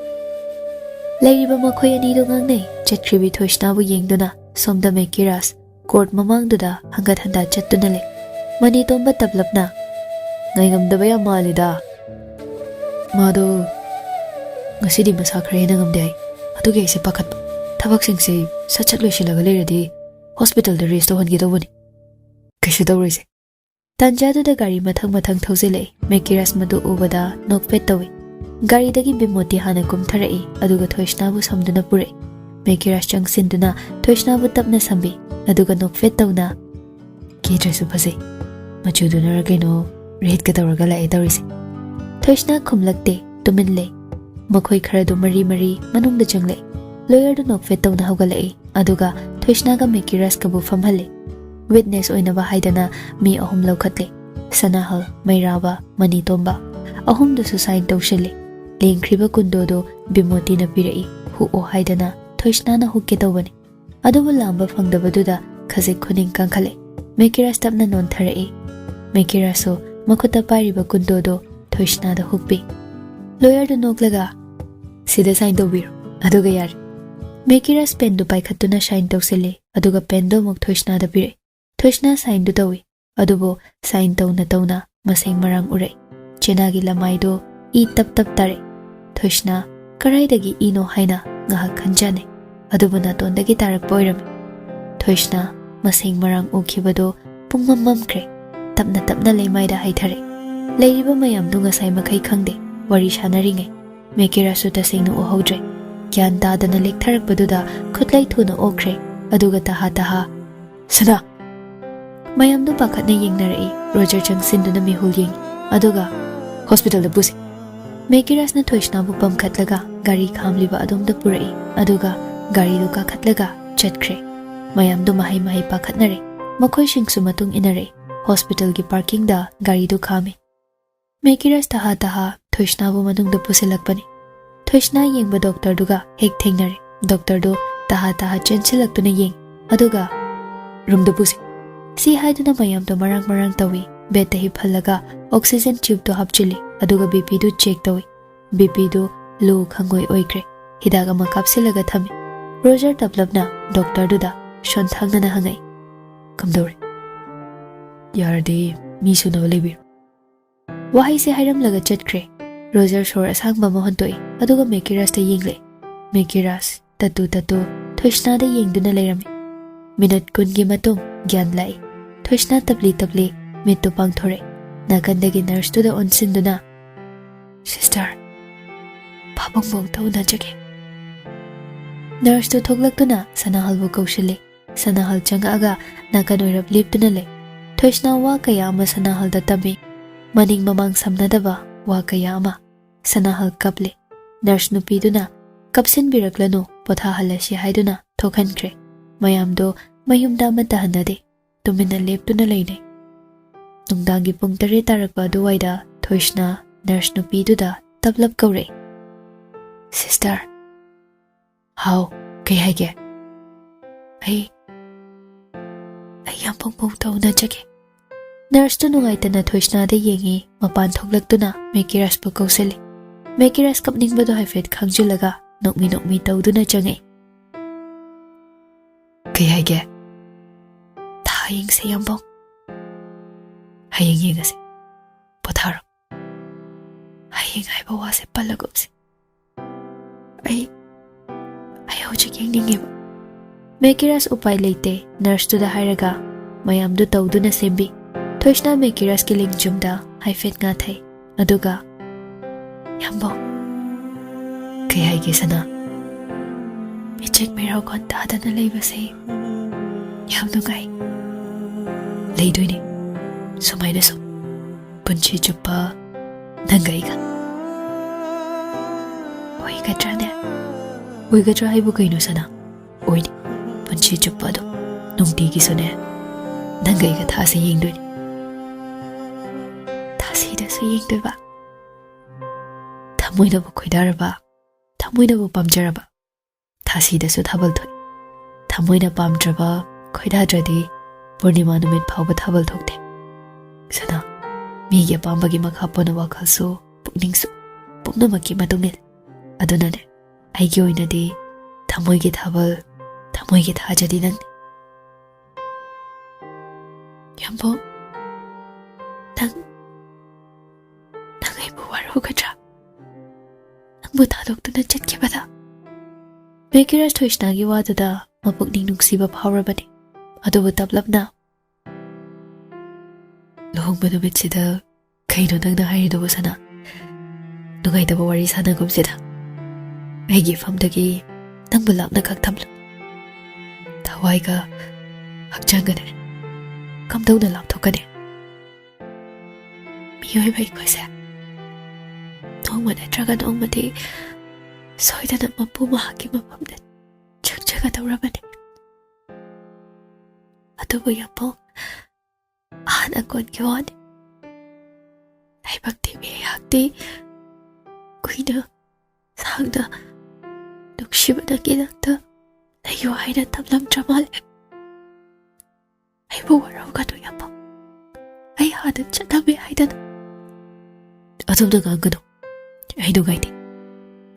ꯂꯩꯔꯤꯕ ꯃꯈꯣꯏ ꯑꯅꯤꯗꯣ ꯉꯥꯡꯅꯩ ꯆꯠꯈ꯭ꯔꯤꯕꯤ ꯊꯣꯏꯁꯅꯥꯕꯨ ꯌꯦꯡꯗꯨꯅ ꯁꯣꯝꯗ ꯃꯦꯀꯤꯔꯥꯁ ꯀꯣꯔꯠ ꯃꯃꯥꯡꯗꯨꯗ ꯍꯪꯒꯠ ꯍꯟꯗꯥ ꯆꯠꯇꯨꯅ ꯂꯩ ꯃꯅꯤꯇꯣꯝꯕ ꯇꯞꯂꯞꯅ ꯉꯥꯏꯉꯝꯗꯕ ꯌꯥꯝ ꯃꯥꯜꯂꯤꯗ ꯃꯥꯗꯣ ꯉꯁꯤꯗꯤ ꯃꯁꯥ ꯈꯔ ꯍꯦꯟꯅ ꯉꯝꯗꯦ ꯍꯥꯏ ꯑꯗꯨꯒꯤ ꯑꯩꯁꯦ ꯄꯥꯈꯠꯄ ꯊꯕꯛꯁꯤꯡꯁꯦ ꯁꯠ ꯂꯣꯏꯁꯤꯜꯂꯒ ꯂꯩꯔꯗꯤ ꯍꯣꯁꯄꯤꯇꯥꯜꯗ ꯔꯦꯁ ꯇꯧꯍꯟꯒꯦ ꯇꯧꯕꯅꯤ ꯀꯩꯁꯨ ꯇꯧꯔꯣꯏꯁꯦ ꯇꯥꯟꯖꯥꯗꯨꯗ ꯒꯥꯔꯤ ꯃꯊꯪ ꯊꯧꯖꯤꯜꯂꯛꯏ ꯃꯦꯀꯤꯔꯥꯁ ꯃꯗꯨ ꯎꯕꯗ ꯅꯣꯛꯐꯦꯠ ꯇꯧꯏ ꯒꯥꯔꯤꯗꯒꯤ ꯕꯤꯃꯣꯇꯤ ꯍꯥꯟꯅ ꯀꯨꯝꯊꯔꯛꯏ ꯑꯗꯨꯒ ꯊꯣꯏꯁꯅꯥꯕꯨ ꯁꯝꯗꯨꯅ ꯄꯨꯔꯛꯏ ꯃꯦꯀꯤꯔꯥꯁ ꯆꯪꯁꯤꯟꯗꯨꯅ ꯊꯣꯏꯁꯅꯥꯕꯨ ꯇꯞꯅ ꯁꯝꯕꯤ ꯑꯗꯨꯒ ꯅꯣꯛꯐꯦꯠ ꯇꯧꯅ ꯀꯦꯗ꯭ꯔꯁꯨ ꯐꯖꯩ ꯃꯆꯨꯗꯨꯅꯔ ꯀꯩꯅꯣ ꯔꯦꯗꯀ ꯇꯧꯔꯒ ꯂꯥꯛꯑꯦ ꯇꯧꯔꯤꯁꯦ ꯊꯣꯏꯁꯅꯥ ꯈꯨꯝꯂꯛꯇꯦ ꯇꯨꯃꯤꯟ ꯂꯩ ꯃꯈꯣꯏ ꯈꯔꯗꯨ ꯃꯔꯤ ꯃꯅꯨꯡꯗ ꯆꯪꯂꯛꯏ ꯂꯣꯌꯔꯗꯨ ꯅꯣꯛꯐꯦꯠ ꯇꯧꯅ ꯍꯧꯒꯠꯂꯛꯏ ꯑꯗꯨꯒ ꯊꯣꯏꯁꯅꯥꯒ ꯃꯦꯀꯤꯔꯥꯁꯀꯕꯨ ꯐꯝꯍꯜꯂꯤ ꯋꯤꯠꯅꯦꯁ ꯑꯣꯏꯅꯕ ꯍꯥꯏꯗꯅ ꯃꯤ 3 ꯂꯧꯈꯠꯂꯤ ꯁꯅꯥꯍꯜ ꯃꯩꯔꯥꯕ ꯃꯅꯤꯇꯣꯝꯕ ꯑꯍꯨꯝꯗꯨꯁꯨ ꯁꯥꯏꯟ ꯇꯧꯁꯤꯜꯂꯤ ꯂꯦꯡꯈ꯭ꯔꯤꯕ ꯀꯨꯟꯗꯣꯗꯨ ꯕꯤꯃꯣꯇꯤꯅ ꯄꯤꯔꯛꯏ ꯍꯨꯛꯑꯣ ꯍꯥꯏꯗꯅ ꯊꯣꯏꯁꯅꯥꯅ ꯍꯨꯛꯀꯦ ꯇꯧꯕꯅꯤ ꯑꯗꯨꯕꯨ ꯂꯥꯝꯕ ꯐꯪꯗꯕꯗꯨꯗ ꯈꯖꯤꯛ ꯈꯨꯅꯤꯡ ꯀꯪꯈꯠꯂꯦ ꯃꯦꯀꯤꯔꯥꯁ ꯇꯞꯅ ꯅꯣꯟꯊꯔꯛꯏ ꯃꯦꯀꯤꯔꯥꯁꯁꯨ ꯃꯈꯨꯠꯇ ꯄꯥꯏꯔꯤꯕ ꯀꯨꯟꯗꯣꯗꯨ ꯊꯣꯏꯁꯅꯥꯗ ꯍꯨꯛꯄꯤ ꯂꯣꯌꯔꯗꯨ ꯅꯣꯛꯂꯒ ꯁꯤꯗ ꯁꯥꯏꯟ ꯇꯧꯕꯤꯔꯣ ꯑꯗꯨꯒ ꯌꯥꯔꯦ ꯃꯦꯀꯤꯔꯥꯁ ꯄꯦꯟꯗꯨ ꯄꯥꯏꯈꯠꯇꯨꯅ ꯁꯥꯏꯟ ꯇꯧꯁꯤꯜꯂꯤ ꯑꯗꯨꯒ ꯄꯦꯟꯗꯨ ꯑꯃꯨꯛ ꯊꯣꯏꯁꯅꯥꯗ ꯄꯤꯔꯛꯏ ꯊꯣꯏꯁꯅꯥ ꯁꯥꯏꯟꯗꯨ ꯇꯧꯏ ꯑꯗꯨꯕꯨ ꯁꯥꯏꯟ ꯇꯧꯅ ꯃꯁꯦꯡ ꯃꯔꯥꯡ ꯎꯔꯛꯏ ꯆꯦꯅꯥꯒꯤ ꯂꯃꯥꯏꯗꯨ ꯏ ꯇꯞ ꯇꯥꯔꯛꯏ ꯊꯣꯏꯁꯅꯥ ꯀꯔꯥꯏꯗꯒꯤ ꯏꯅꯣ ꯍꯥꯏꯅ ꯉꯥꯏꯍꯥꯛ ꯈꯟꯖꯥꯅꯩ ꯑꯗꯨꯕꯨ ꯅꯥꯇꯣꯟꯗꯒꯤ ꯇꯥꯔꯛꯄ ꯑꯣꯏꯔꯝꯃꯤ ꯊꯣꯏꯁꯅꯥ ꯃꯁꯦꯡ ꯃꯔꯥꯡ ꯎꯈꯤꯕꯗꯨ ꯄꯨꯡꯃꯝ ꯃꯝꯈ꯭ꯔꯦ ꯇꯞꯅ ꯂꯩꯃꯥꯏꯗ ꯍꯩꯊꯔꯛꯏ ꯂꯩꯔꯤꯕ ꯃꯌꯥꯝꯗꯨ ꯉꯁꯥꯏ ꯃꯈꯩ ꯈꯪꯗꯦ ꯋꯥꯔꯤ ꯁꯥꯟꯅꯔꯤꯉꯩ ꯃꯦꯀꯤꯔꯥꯁꯁꯨ ꯇꯁꯦꯡꯅ ꯎꯍꯧꯗ꯭ꯔꯦ ꯒ꯭ꯌꯥꯟ ꯇꯥꯗꯅ ꯂꯦꯛꯊꯔꯛꯄꯗꯨꯗ ꯈꯨꯠꯂꯩ ꯊꯨꯅ ꯑꯣꯛꯈ꯭ꯔꯦ ꯑꯗꯨꯒ ꯇꯍꯥ ꯁꯅꯥ ꯃꯌꯥꯝꯗꯨ ꯄꯥꯈꯠꯅ ꯌꯦꯡꯅꯔꯛꯏ ꯔꯣꯖꯔ ꯆꯪꯁꯤꯟꯗꯨꯅ ꯃꯤꯍꯨꯜ ꯌꯦꯡꯏ ꯑꯗꯨꯒ ꯍꯣꯁꯄꯤꯇꯥꯜꯗ ꯄꯨꯁꯤ ꯃꯦꯀꯤꯔꯥꯁꯅ ꯊꯣꯏꯁꯅꯥꯕꯨ ꯄꯝꯈꯠꯂꯒ ꯒꯥꯔꯤ ꯈꯥꯝꯂꯤꯕ ꯑꯗꯣꯝꯗ ꯄꯨꯔꯛꯏ ꯑꯗꯨꯒ ꯒꯥꯔꯤꯗꯨ ꯀꯥꯈꯠꯂꯒ ꯆꯠꯈ꯭ꯔꯦ ꯃꯌꯥꯝꯗꯨ ꯃꯍꯩ ꯄꯥꯈꯠꯅꯔꯦ ꯃꯈꯣꯏꯁꯤꯡꯁꯨ ꯃꯇꯨꯡ ꯏꯟꯅꯔꯛꯏ ꯍꯣꯁꯄꯤꯇꯥꯜꯒꯤ ꯄꯥꯔꯀꯤꯡꯗ ꯒꯥꯔꯤꯗꯨ ꯈꯥꯝꯃꯤ ꯃꯦꯀꯤꯔꯥꯁ ꯇꯍꯥ ꯊꯣꯏꯁꯅꯥꯕꯨ ꯃꯅꯨꯡꯗ ꯄꯨꯁꯤꯜꯂꯛꯄꯅꯤ ꯊꯣꯏꯁꯅꯥ ꯌꯦꯡꯕ ꯗꯣꯛꯇꯔꯗꯨꯒ ꯍꯦꯛ ꯊꯦꯡꯅꯔꯦ ꯗꯣꯛꯇꯔꯗꯨ ꯇꯍꯥ ꯆꯦꯟꯁꯤꯜꯂꯛꯇꯨꯅ ꯌꯦꯡ ꯑꯗꯨꯒ ꯔꯨꯝꯗ ꯄꯨꯁꯤ ꯁꯤ ꯍꯥꯏꯗꯨꯅ ꯃꯌꯥꯝꯗꯣ ꯃꯔꯥꯡ ꯇꯧꯏ ꯕꯦꯗꯇ ꯍꯤꯞꯍꯜꯂꯒ ꯑꯣꯛꯁꯤꯖꯦꯟ ꯇ꯭ꯌꯨꯕꯇꯨ ꯍꯥꯞꯆꯤꯜꯂꯤ ꯑꯗꯨꯒ ꯕꯤꯄꯤꯗꯨ ꯆꯦꯛ ꯇꯧꯏ ꯕꯤꯄꯤꯗꯨ ꯂꯣ ꯈꯪꯉꯣꯏ ꯑꯣꯏꯈ꯭ꯔꯦ ꯍꯤꯗꯥꯛ ꯑꯃ ꯀꯥꯞꯁꯤꯜꯂꯒ ꯊꯝꯃꯤ ꯔꯣꯖꯔ ꯇꯞꯂꯞꯅ ꯗꯣꯛꯇꯔꯗꯨꯗ ꯁꯣꯟꯊꯥꯡꯅꯅ ꯍꯪꯉꯛꯏ ꯀꯝꯗꯧꯔꯦ ꯌꯥꯔꯗꯤ ꯃꯤ ꯁꯨꯅꯕ ꯂꯩꯕꯤꯔꯣ ꯋꯥꯍꯩꯁꯦ ꯍꯥꯏꯔꯝꯂꯒ ꯆꯠꯈ꯭ꯔꯦ ꯔꯣꯖꯔ ꯁꯣꯔ ꯑꯁꯥꯡꯕ ꯑꯃ ꯍꯣꯟꯇꯣꯛꯏ ꯑꯗꯨꯒ ꯃꯦꯀꯤꯔꯥꯁꯇ ꯌꯦꯡꯂꯛꯏ ꯃꯦꯀꯤꯔꯥꯁ ꯇꯠꯇꯨ ꯊꯣꯏꯁꯅꯥꯗ ꯌꯦꯡꯗꯨꯅ ꯂꯩꯔꯝꯃꯤ ꯃꯤꯅꯠ 10ꯒꯤ ꯃꯇꯨꯡ ꯒ꯭ꯌꯥꯟ ꯂꯥꯛꯏ ꯊꯣꯏꯁꯅꯥ ꯇꯞꯂꯤ ꯃꯤꯠꯇꯨ ꯄꯥꯡꯊꯣꯔꯛꯏ ꯅꯥꯀꯟꯗꯒꯤ ꯅꯔꯁꯇꯨꯗ ꯑꯣꯟꯁꯤꯟꯗꯨꯅ ꯁꯤꯁꯇꯔ ꯄꯥꯕꯨꯡꯕꯨ ꯑꯝꯇ ꯎꯅꯖꯒꯦ ꯅꯔꯁꯇꯨ ꯊꯣꯛꯂꯛꯇꯨꯅ ꯁꯅꯥꯍꯜꯕꯨ ꯀꯧꯁꯤꯜꯂꯤ ꯁꯅꯥꯍꯜ ꯆꯪꯉꯛꯑꯒ ꯅꯥꯀꯟ ꯑꯣꯏꯔꯞ ꯂꯦꯞꯇꯨꯅ ꯂꯩ ꯊꯣꯏꯁꯅꯥ ꯋꯥ ꯀꯌꯥ ꯑꯃ ꯁꯅꯥꯍꯜꯗ ꯇꯝꯃꯤ ꯃꯅꯤꯡ ꯃꯃꯥꯡ ꯁꯝꯅꯗꯕ ꯋꯥ ꯀꯌꯥ ꯑꯃ ꯁꯅꯥꯍꯜ ꯀꯞꯂꯤ ꯅꯔꯁ ꯅꯨꯄꯤꯗꯨꯅ ꯀꯞꯁꯤꯟꯕꯤꯔꯛꯂꯅꯨ ꯄꯣꯊꯥꯍꯜꯂꯁꯤ ꯍꯥꯏꯗꯨꯅ ꯊꯣꯛꯍꯟꯈ꯭ꯔꯦ ꯃꯌꯥꯝꯗꯣ ꯃꯌꯨꯝꯗ ꯑꯃꯠꯇ ꯍꯟꯅꯗꯦ tumina leptuna leine. Nungdangi pung 8 tarakpa aduwaida Thoishna nurse nupiduda tablap kaure. Sister, how kay haige? Ay yam pung tawna jage. Nurse tu nungaitana Thoishna da yengi mapan thoklaktuna Mekiras pu kausali. Mekiras kapning bado haifet khangjulaga nokmi tawduna jangai. Kay haige? Thaying se yambong. Haying yengase. Potharo. Haying haiba wase palagopse. Ay hojik yengningeba. Mekiras upay leite nurse tu da hairaga mayam du tawduna sembi. Thoishna Mekiras ki lingjumda haifet nga thai. Aduga yambong. Kay haige sana. Michik miraw kon dadana leibase. Yam nungai. Leidoine. Sumayna so. Punchi chupa nangaiga. Oi gatrane. Oi gatra haibu kaino sana. Oi punchi chupa do. Nungti gi sone. Nangaiga thase yengdoine. Thasi da su yengdoiba. Thamoina bu khoidaraba. Thamoina bu pamjaraba. Thasi da su thabal thoi. Thamoina pamdraba khoidadradi Purnima numit phawba thabal thokte. Sana migi apambagi makha pona WakhaL su pukning su pumnamaki matungil. Adunane aigi oinadi thamoigi thabal thamoigi thajadi nang. Yambo nang aibu warugadra. Nangbu thadoktuna chatkibada. Mekiras Thoishnagi wadada mapukning nungsiba phawrabani. Adubu tablapna. Lohongba numitsida kaino nangna hairidaba sana. Nungaitaba wari sanagumsida. Aigi famdagi nangbu lapna khak thamla. Thawaiga hakchangane. Kamdawna lapthokane. Miyoiba ikoise. Nongma natraga nongmadi soidana mapu mahaki mapamda chakchaga tawrabane. Adubu yambong ahana kon kiwani. Ay bakti miyakti kuina sangda nukshiba kinakta layo haina tamlam tramal. Ay buwaraw ka to yambong. Ay hana chatabi haidana. Adum na gangano. Ay nungaiti.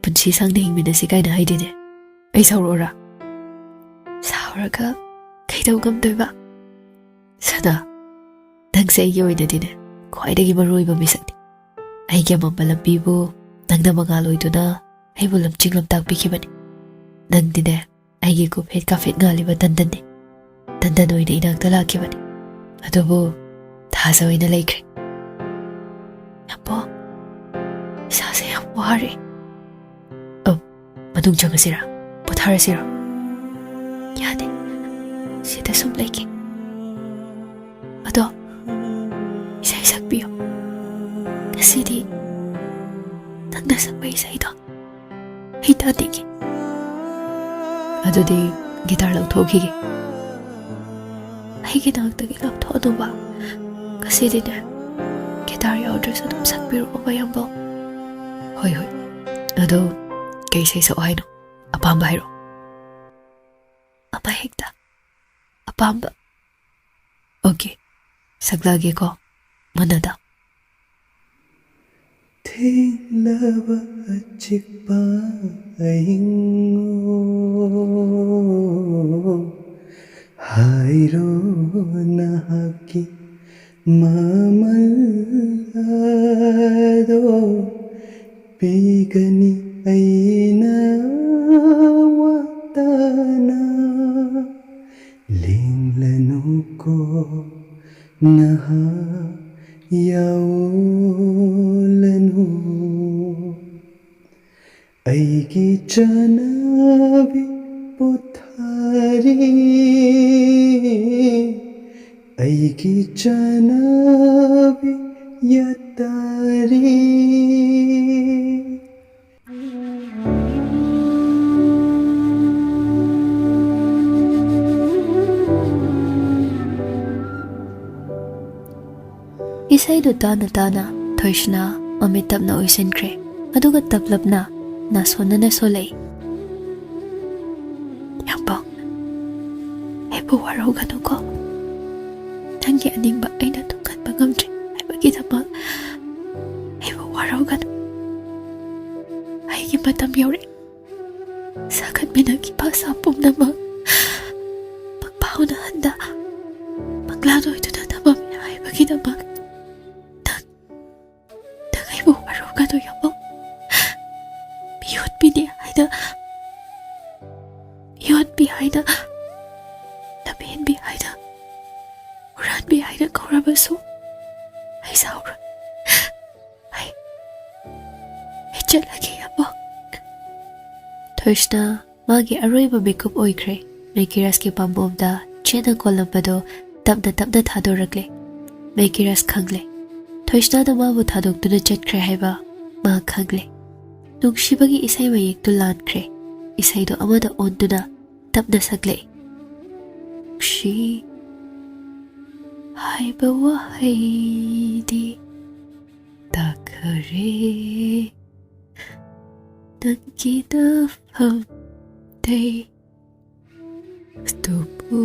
Punsi sangda hingmina si kaina haidine. Ay saurora. Sauraga kaidaw gamdoiba. Sana nangse aigi oinadine khwaidagi maruiba misakni. Aigi amamba lambibu nangna mangal oiduna aibu lamching lamtakpikibani. Nangdine aigi guphet kafet ngaliba dandanne. Dandan oina inakta lakibani. Adubu thasa oina laikre. Yambo isase yam wari. Manung changasira potharasira. Yade sida sum laiki. Ado isay sakbiyo. Kasidi nangna sakba isay do. Hita digi. Ado di gitar lauthogi. Ay ginagtagi lapthodo ba? Kasidi na gitar yaudres adum sakbiro ba yambo. Hoy. Ado kay isay sa ohay no. Apamba hiro. Apahigda. Apamba. Okay. Saglagi ko. Manada. Thinglaba achikpa aingo hairo nahaki mamalado pigani aina watana linglanuko naha yaulanu aigi chanavi puthari aigi chanavi yatari Isaidu tana tana Thoishna mamit tapna uisenkre aduga taplapna nasonana solei Yambong Aibu waroganu ko Tangi animba aina tungkanba ngamdre aibagidamag Aibu waroganu Aigi matam yaure Sakat minagipasa pumnamag Magbaho na handa Maglano ito na namami aibagidamag Aibu waroganu yambong Biyot bini aina Biyot bi aina Namin bi aina Uran bi aina kaurabaso Ay saura Ay Ichalagi yambong Thoishna magi aroiba bikup oikre Mekiras ki pambomda chena kolambado tapda thadorakle Mekiras khangle Thoishna da mabu thadokduna chatkre haiba ma khangle Nungsibagi isai mayektu lankre Isaido amada onduna tapda sagle Shi Haiba wahaidi Takare Nagkita famday Stupu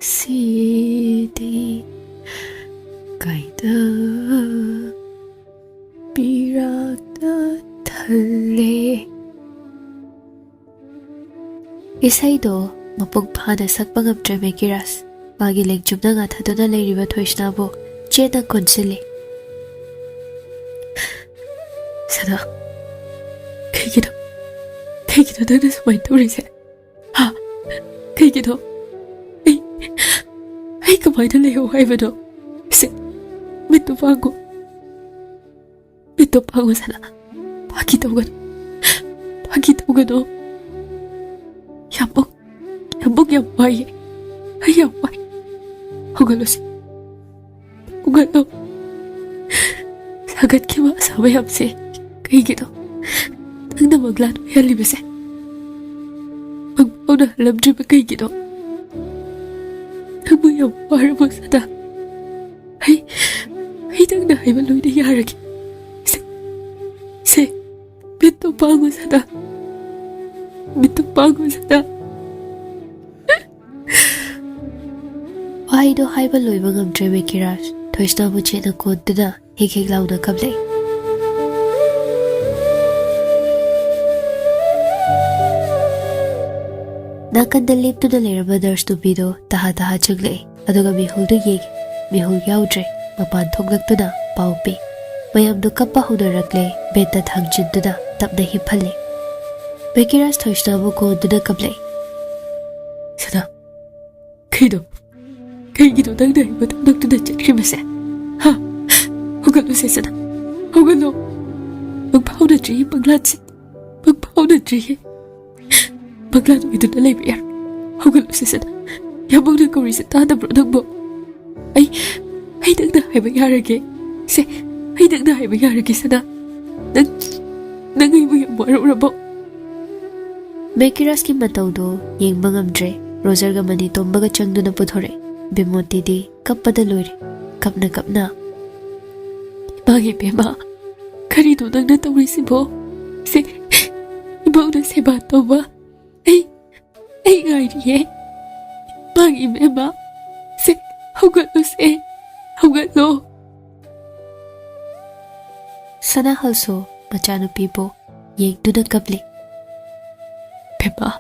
Kasidi Kaida Biragda Thale Isaido mapugphana sakpa ngamdre Mekiras magi lengjumna ngathaduna leiriba Thoishna bo chena konsile Sana Kaigido nana sumai taurise Ha Kaigido Ai kamaina leho haibado Se Mittu pango sana Pagi taugano Yambong yamwai Yamwai Hugalo si Hugalo Sagat kima asama yamse Kaigido Nangna MANGLAN yalibase Magbauna halamdriba kaigido Nangmo yamwaramo sana Ay nangna haibaluyna yaragi Se Mittu pango sana Waido haiba loiba ngamdre Mekiras Thoishna bu chena koduna hek launa kablei Nakanda leptuna leiraba nurse nupido taha chaglei aduga mihuldu yegi mihul yaudre mapan thonglaktuda pau pi mayamdu kappa hudarakle beta thangjinduna tapna hiphalle Mekiras Thoishna bu koduna kablei Sana Kaigido nangna haiba thonglaktuda chatkrimase Ha Hugalo se sana Hugalo Magbauna dri MANGLAN se Magbauna dri MANGLAN oiduna leiba yar Hugalo se sana Yambongna kaurisa tadabro nangbo Ai nangna haiba yarage Se Ai nangna haiba yarage sana Nang aibu yamwarurabo Mekiras ki mataudo yengba ngamdre Roger ga mani tombaga changduna puthore Bimoti di kappada loire kapna Imagi bema Karido nangna taurisibo Se Imauna seba tauba Ai ngairiye Imagi bema Se Hugalo Sana halso machanupi bo yengduna kapli Bema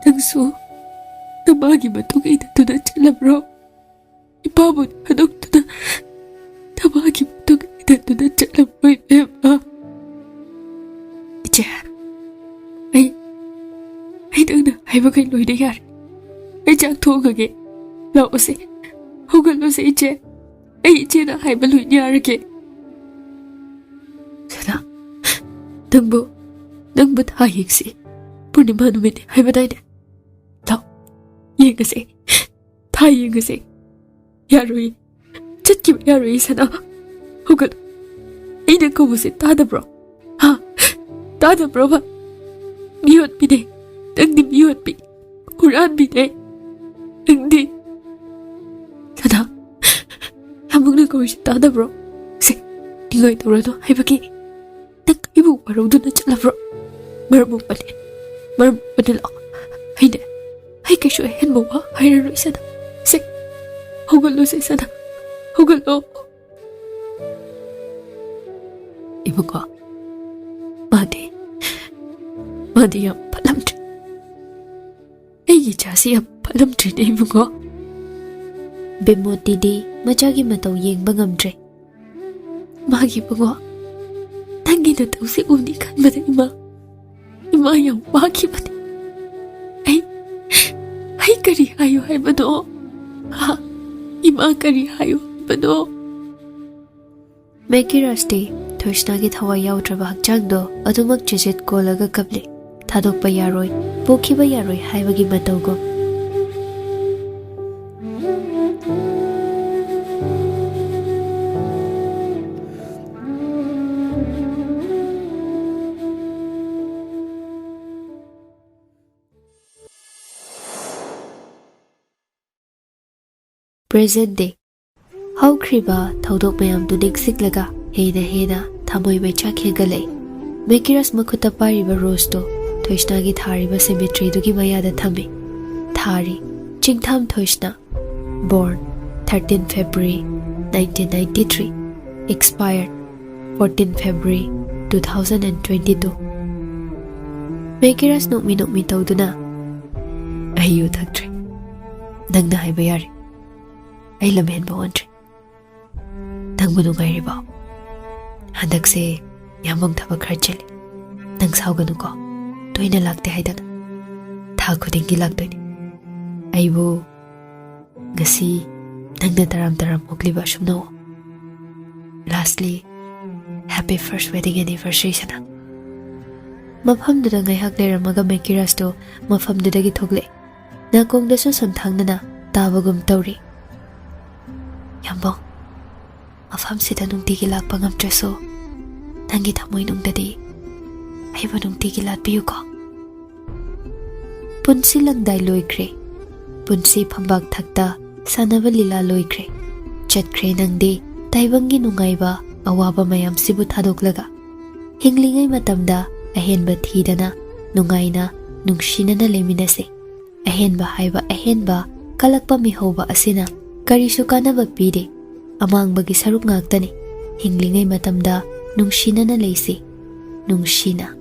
Nangso Namagi matung idaduna chalabro Ipabot hadokduna Namagi matung idaduna chalabro Bema Iche Ay nangna haiba kai loida yar Ay chak thongage Lao se Hugalo se iche Ay iche na haiba loida yarage Sana Nangbo tha yengsi Purnima numit haiba daide Lao Yengase Tha yengase Yaroi Chatkiba yaroi sana Hugalo Aina kawuse tadabro Ha Tadabro ba Miyot bide Nangdi miyot bi Uran bide Nangdi ꯀꯧꯔꯤꯁꯦ ꯇꯥꯗꯕ꯭ꯔꯣ? ꯁꯦ ꯅꯤꯡꯉꯥꯏ ꯇꯧꯔꯅꯨ ꯍꯥꯏꯕꯒꯤ ꯅꯪ ꯑꯩꯕꯨ ꯋꯥꯔꯧꯗꯨꯅ ꯆꯠꯂꯕ꯭ꯔꯣ? ꯃꯔꯝ ꯃꯣꯛꯄꯅꯤ ꯂꯥꯛꯑꯣ. ꯑꯩ ꯀꯩꯁꯨ ꯑꯍꯦꯟꯕ ꯋꯥ ꯍꯥꯏꯔꯔꯣꯏ ꯁꯅꯥ. ꯁꯦ ꯍꯧꯒꯠꯂꯨꯁꯦ ꯁꯅꯥ, ꯍꯧꯒꯠꯂꯣ. 이모가 마디 ꯌꯥꯝ ꯐꯠꯂꯝꯗ꯭ꯔꯦ. ꯑꯩꯒꯤ ꯏꯆꯥꯁꯤ ꯌꯥꯝ ꯐꯠꯂꯝꯗ꯭ꯔꯦꯅꯦ 이모가. ꯕꯦꯃꯣꯇꯤꯗꯤ ꯃꯆꯥꯒꯤ ꯃꯇꯧ ꯌꯦꯡꯕ ꯉꯝꯗ꯭ꯔꯦ. ꯃꯥꯒꯤ ꯏꯕꯨꯡꯉꯣ, ꯅꯪꯒꯤ ꯅꯇꯧꯁꯤ ꯎꯅꯤ ꯈꯟꯕꯗ 이마 ꯌꯥꯝ ꯋꯥꯈꯤꯕꯅꯤ. ꯑꯩ ꯀꯔꯤ ꯍꯥꯏꯌꯨ ꯍꯥꯏꯕꯅꯣ? 이마 ꯀꯔꯤ ꯍꯥꯏꯌꯨ ꯍꯥꯏꯕꯅꯣ? ꯃꯦꯀꯤꯔꯁꯇꯤ ꯊꯣꯏꯁꯅꯥꯒꯤ ꯊꯋꯥꯏ ꯌꯥꯎꯗ꯭ꯔꯕ ꯍꯛꯆꯥꯡꯗꯣ ꯑꯗꯨꯃꯛ ꯆꯤꯖꯤꯠ ꯀꯣꯜꯂꯒ ꯀꯞꯂꯤ. ꯊꯥꯗꯣꯛꯄ ꯌꯥꯔꯣꯏ, ꯄꯣꯛꯈꯤꯕ ꯌꯥꯔꯣꯏ ꯍꯥꯏꯕꯒꯤ ꯃꯇꯧꯒꯨꯝ. ꯄ꯭ꯔꯦꯖꯦꯟꯠ ꯗꯦ. ꯍꯧꯈ꯭ꯔꯤꯕ ꯊꯧꯗꯣꯛ ꯃꯌꯥꯝꯗꯨ ꯅꯤꯡꯁꯤꯡꯂꯒ ꯍꯦꯟꯅ ꯊꯃꯣꯏ ꯃꯩꯆꯥꯛ ꯍꯦꯟꯒꯠꯂꯛꯏ. ꯃꯦꯀꯤꯔꯁ ꯃꯈꯨꯠꯇ ꯄꯥꯏꯔꯤꯕ ꯔꯣꯁꯇꯣ ꯊꯣꯏꯁꯅꯥꯒꯤ ꯊꯥꯔꯤꯕ ꯁꯦꯃꯤꯇ꯭ꯔꯤꯗꯨꯒꯤ ꯃꯌꯥꯗ ꯊꯝꯃꯤ. ꯊꯥꯔꯤ ꯆꯤꯡꯊꯥꯝ ꯊꯣꯏꯁꯅꯥ, born 13 February 1993, expired 14 February 2022. ꯃꯦꯀꯤꯔꯁ ꯅꯣꯛꯃꯤ ꯇꯧꯗꯨꯅ, ꯑꯩ ꯌꯨ ꯊꯛꯇ꯭ꯔꯦ. ꯅꯪꯅ ꯍꯥꯏꯕ ꯌꯥꯔꯦ. ꯑꯩ ꯂꯝꯍꯦꯟꯕ ꯑꯣꯟꯗ꯭ꯔꯦ. ꯅꯪꯕꯨ ꯅꯨꯡꯉꯥꯏꯔꯤꯕꯣ? ꯍꯟꯗꯛꯁꯦ ꯌꯥꯝꯕꯪ ꯊꯕꯛ ꯈꯔ ꯆꯤꯜꯂꯤ. ꯅꯪ ꯁꯥꯎꯒꯅꯨꯀꯣ. ꯇꯣꯏꯅ ꯂꯥꯛꯇꯦ ꯍꯥꯏꯗꯅ. ꯊꯥ ꯈꯨꯗꯤꯡꯒꯤ ꯂꯥꯛꯇꯣꯏꯅꯤ. ꯑꯩꯕꯨ ꯉꯁꯤ ꯅꯪꯅ ꯇꯔꯥꯝ ꯄꯣꯛꯂꯤꯕ ꯑꯁꯨꯝꯅ. Lastly, happy first wedding anniversary sana. ꯃꯐꯝꯗꯨꯗ ꯉꯥꯏꯍꯥꯛ ꯂꯩꯔꯝꯃꯒ ꯃꯦꯀꯤꯔꯁꯇꯣ ꯃꯐꯝꯗꯨꯗꯒꯤ ꯊꯣꯛꯂꯛꯏ. ꯅꯥꯀꯣꯡꯗꯁꯨ ꯁꯨꯝꯊꯥꯡꯗꯅ ꯇꯥꯕꯒꯨꯝ ꯇꯧꯔꯤ. ꯌꯥꯝꯕꯣꯡ, ꯃꯐꯝꯁꯤꯗ ꯅꯨꯡꯇꯤꯒꯤ ꯂꯥꯛꯄ ꯉꯝꯗ꯭ꯔꯁꯨ ꯅꯪꯒꯤ ꯊꯃꯣꯏꯅꯨꯡꯗꯗꯤ ꯑꯩꯕꯨ ꯅꯨꯡꯇꯤꯒꯤ ꯂꯥꯠꯄꯤꯌꯨꯀꯣ. ꯄꯨꯟꯁꯤ ꯂꯪꯗꯥꯏ ꯂꯣꯏꯈ꯭ꯔꯦ. ꯄꯨꯟꯁꯤ ꯐꯝꯕꯥꯛ ꯊꯛꯇ ꯁꯥꯟꯅꯕ ꯂꯤꯂꯥ ꯂꯣꯏꯈ꯭ꯔꯦ. ꯆꯠꯈ꯭ꯔꯦ ꯅꯪꯗꯤ ꯇꯥꯏꯕꯪꯒꯤ ꯅꯨꯡꯉꯥꯏꯕ ꯑꯋꯥꯕ ꯃꯌꯥꯝꯁꯤꯕꯨ ꯊꯥꯗꯣꯛꯂꯒ. ꯍꯤꯡꯂꯤꯉꯩ ꯃꯇꯝꯗ ꯑꯍꯦꯟꯕ ꯊꯤꯗꯅ ꯅꯨꯡꯉꯥꯏꯅ ꯅꯨꯡꯁꯤꯅꯅ ꯂꯩꯃꯤꯟꯅꯁꯦ. ꯑꯍꯦꯟꯕ ꯍꯥꯏꯕ ꯑꯍꯦꯟꯕ ꯀꯜꯂꯛꯄ ꯃꯤꯍꯧꯕ ꯑꯁꯤꯅ ꯀꯔꯤꯁꯨ ꯀꯥꯟꯅꯕ ꯄꯤꯗꯦ. ꯑꯃꯥꯡꯕꯒꯤ ꯁꯔꯨꯛ ꯉꯥꯛꯇꯅꯤ. ꯍꯤꯡꯂꯤꯉꯩ ꯃꯇꯝꯗ ꯅꯨꯡꯁꯤꯅꯅ ꯂꯩꯁꯤ. ꯅꯨꯡꯁꯤꯅ.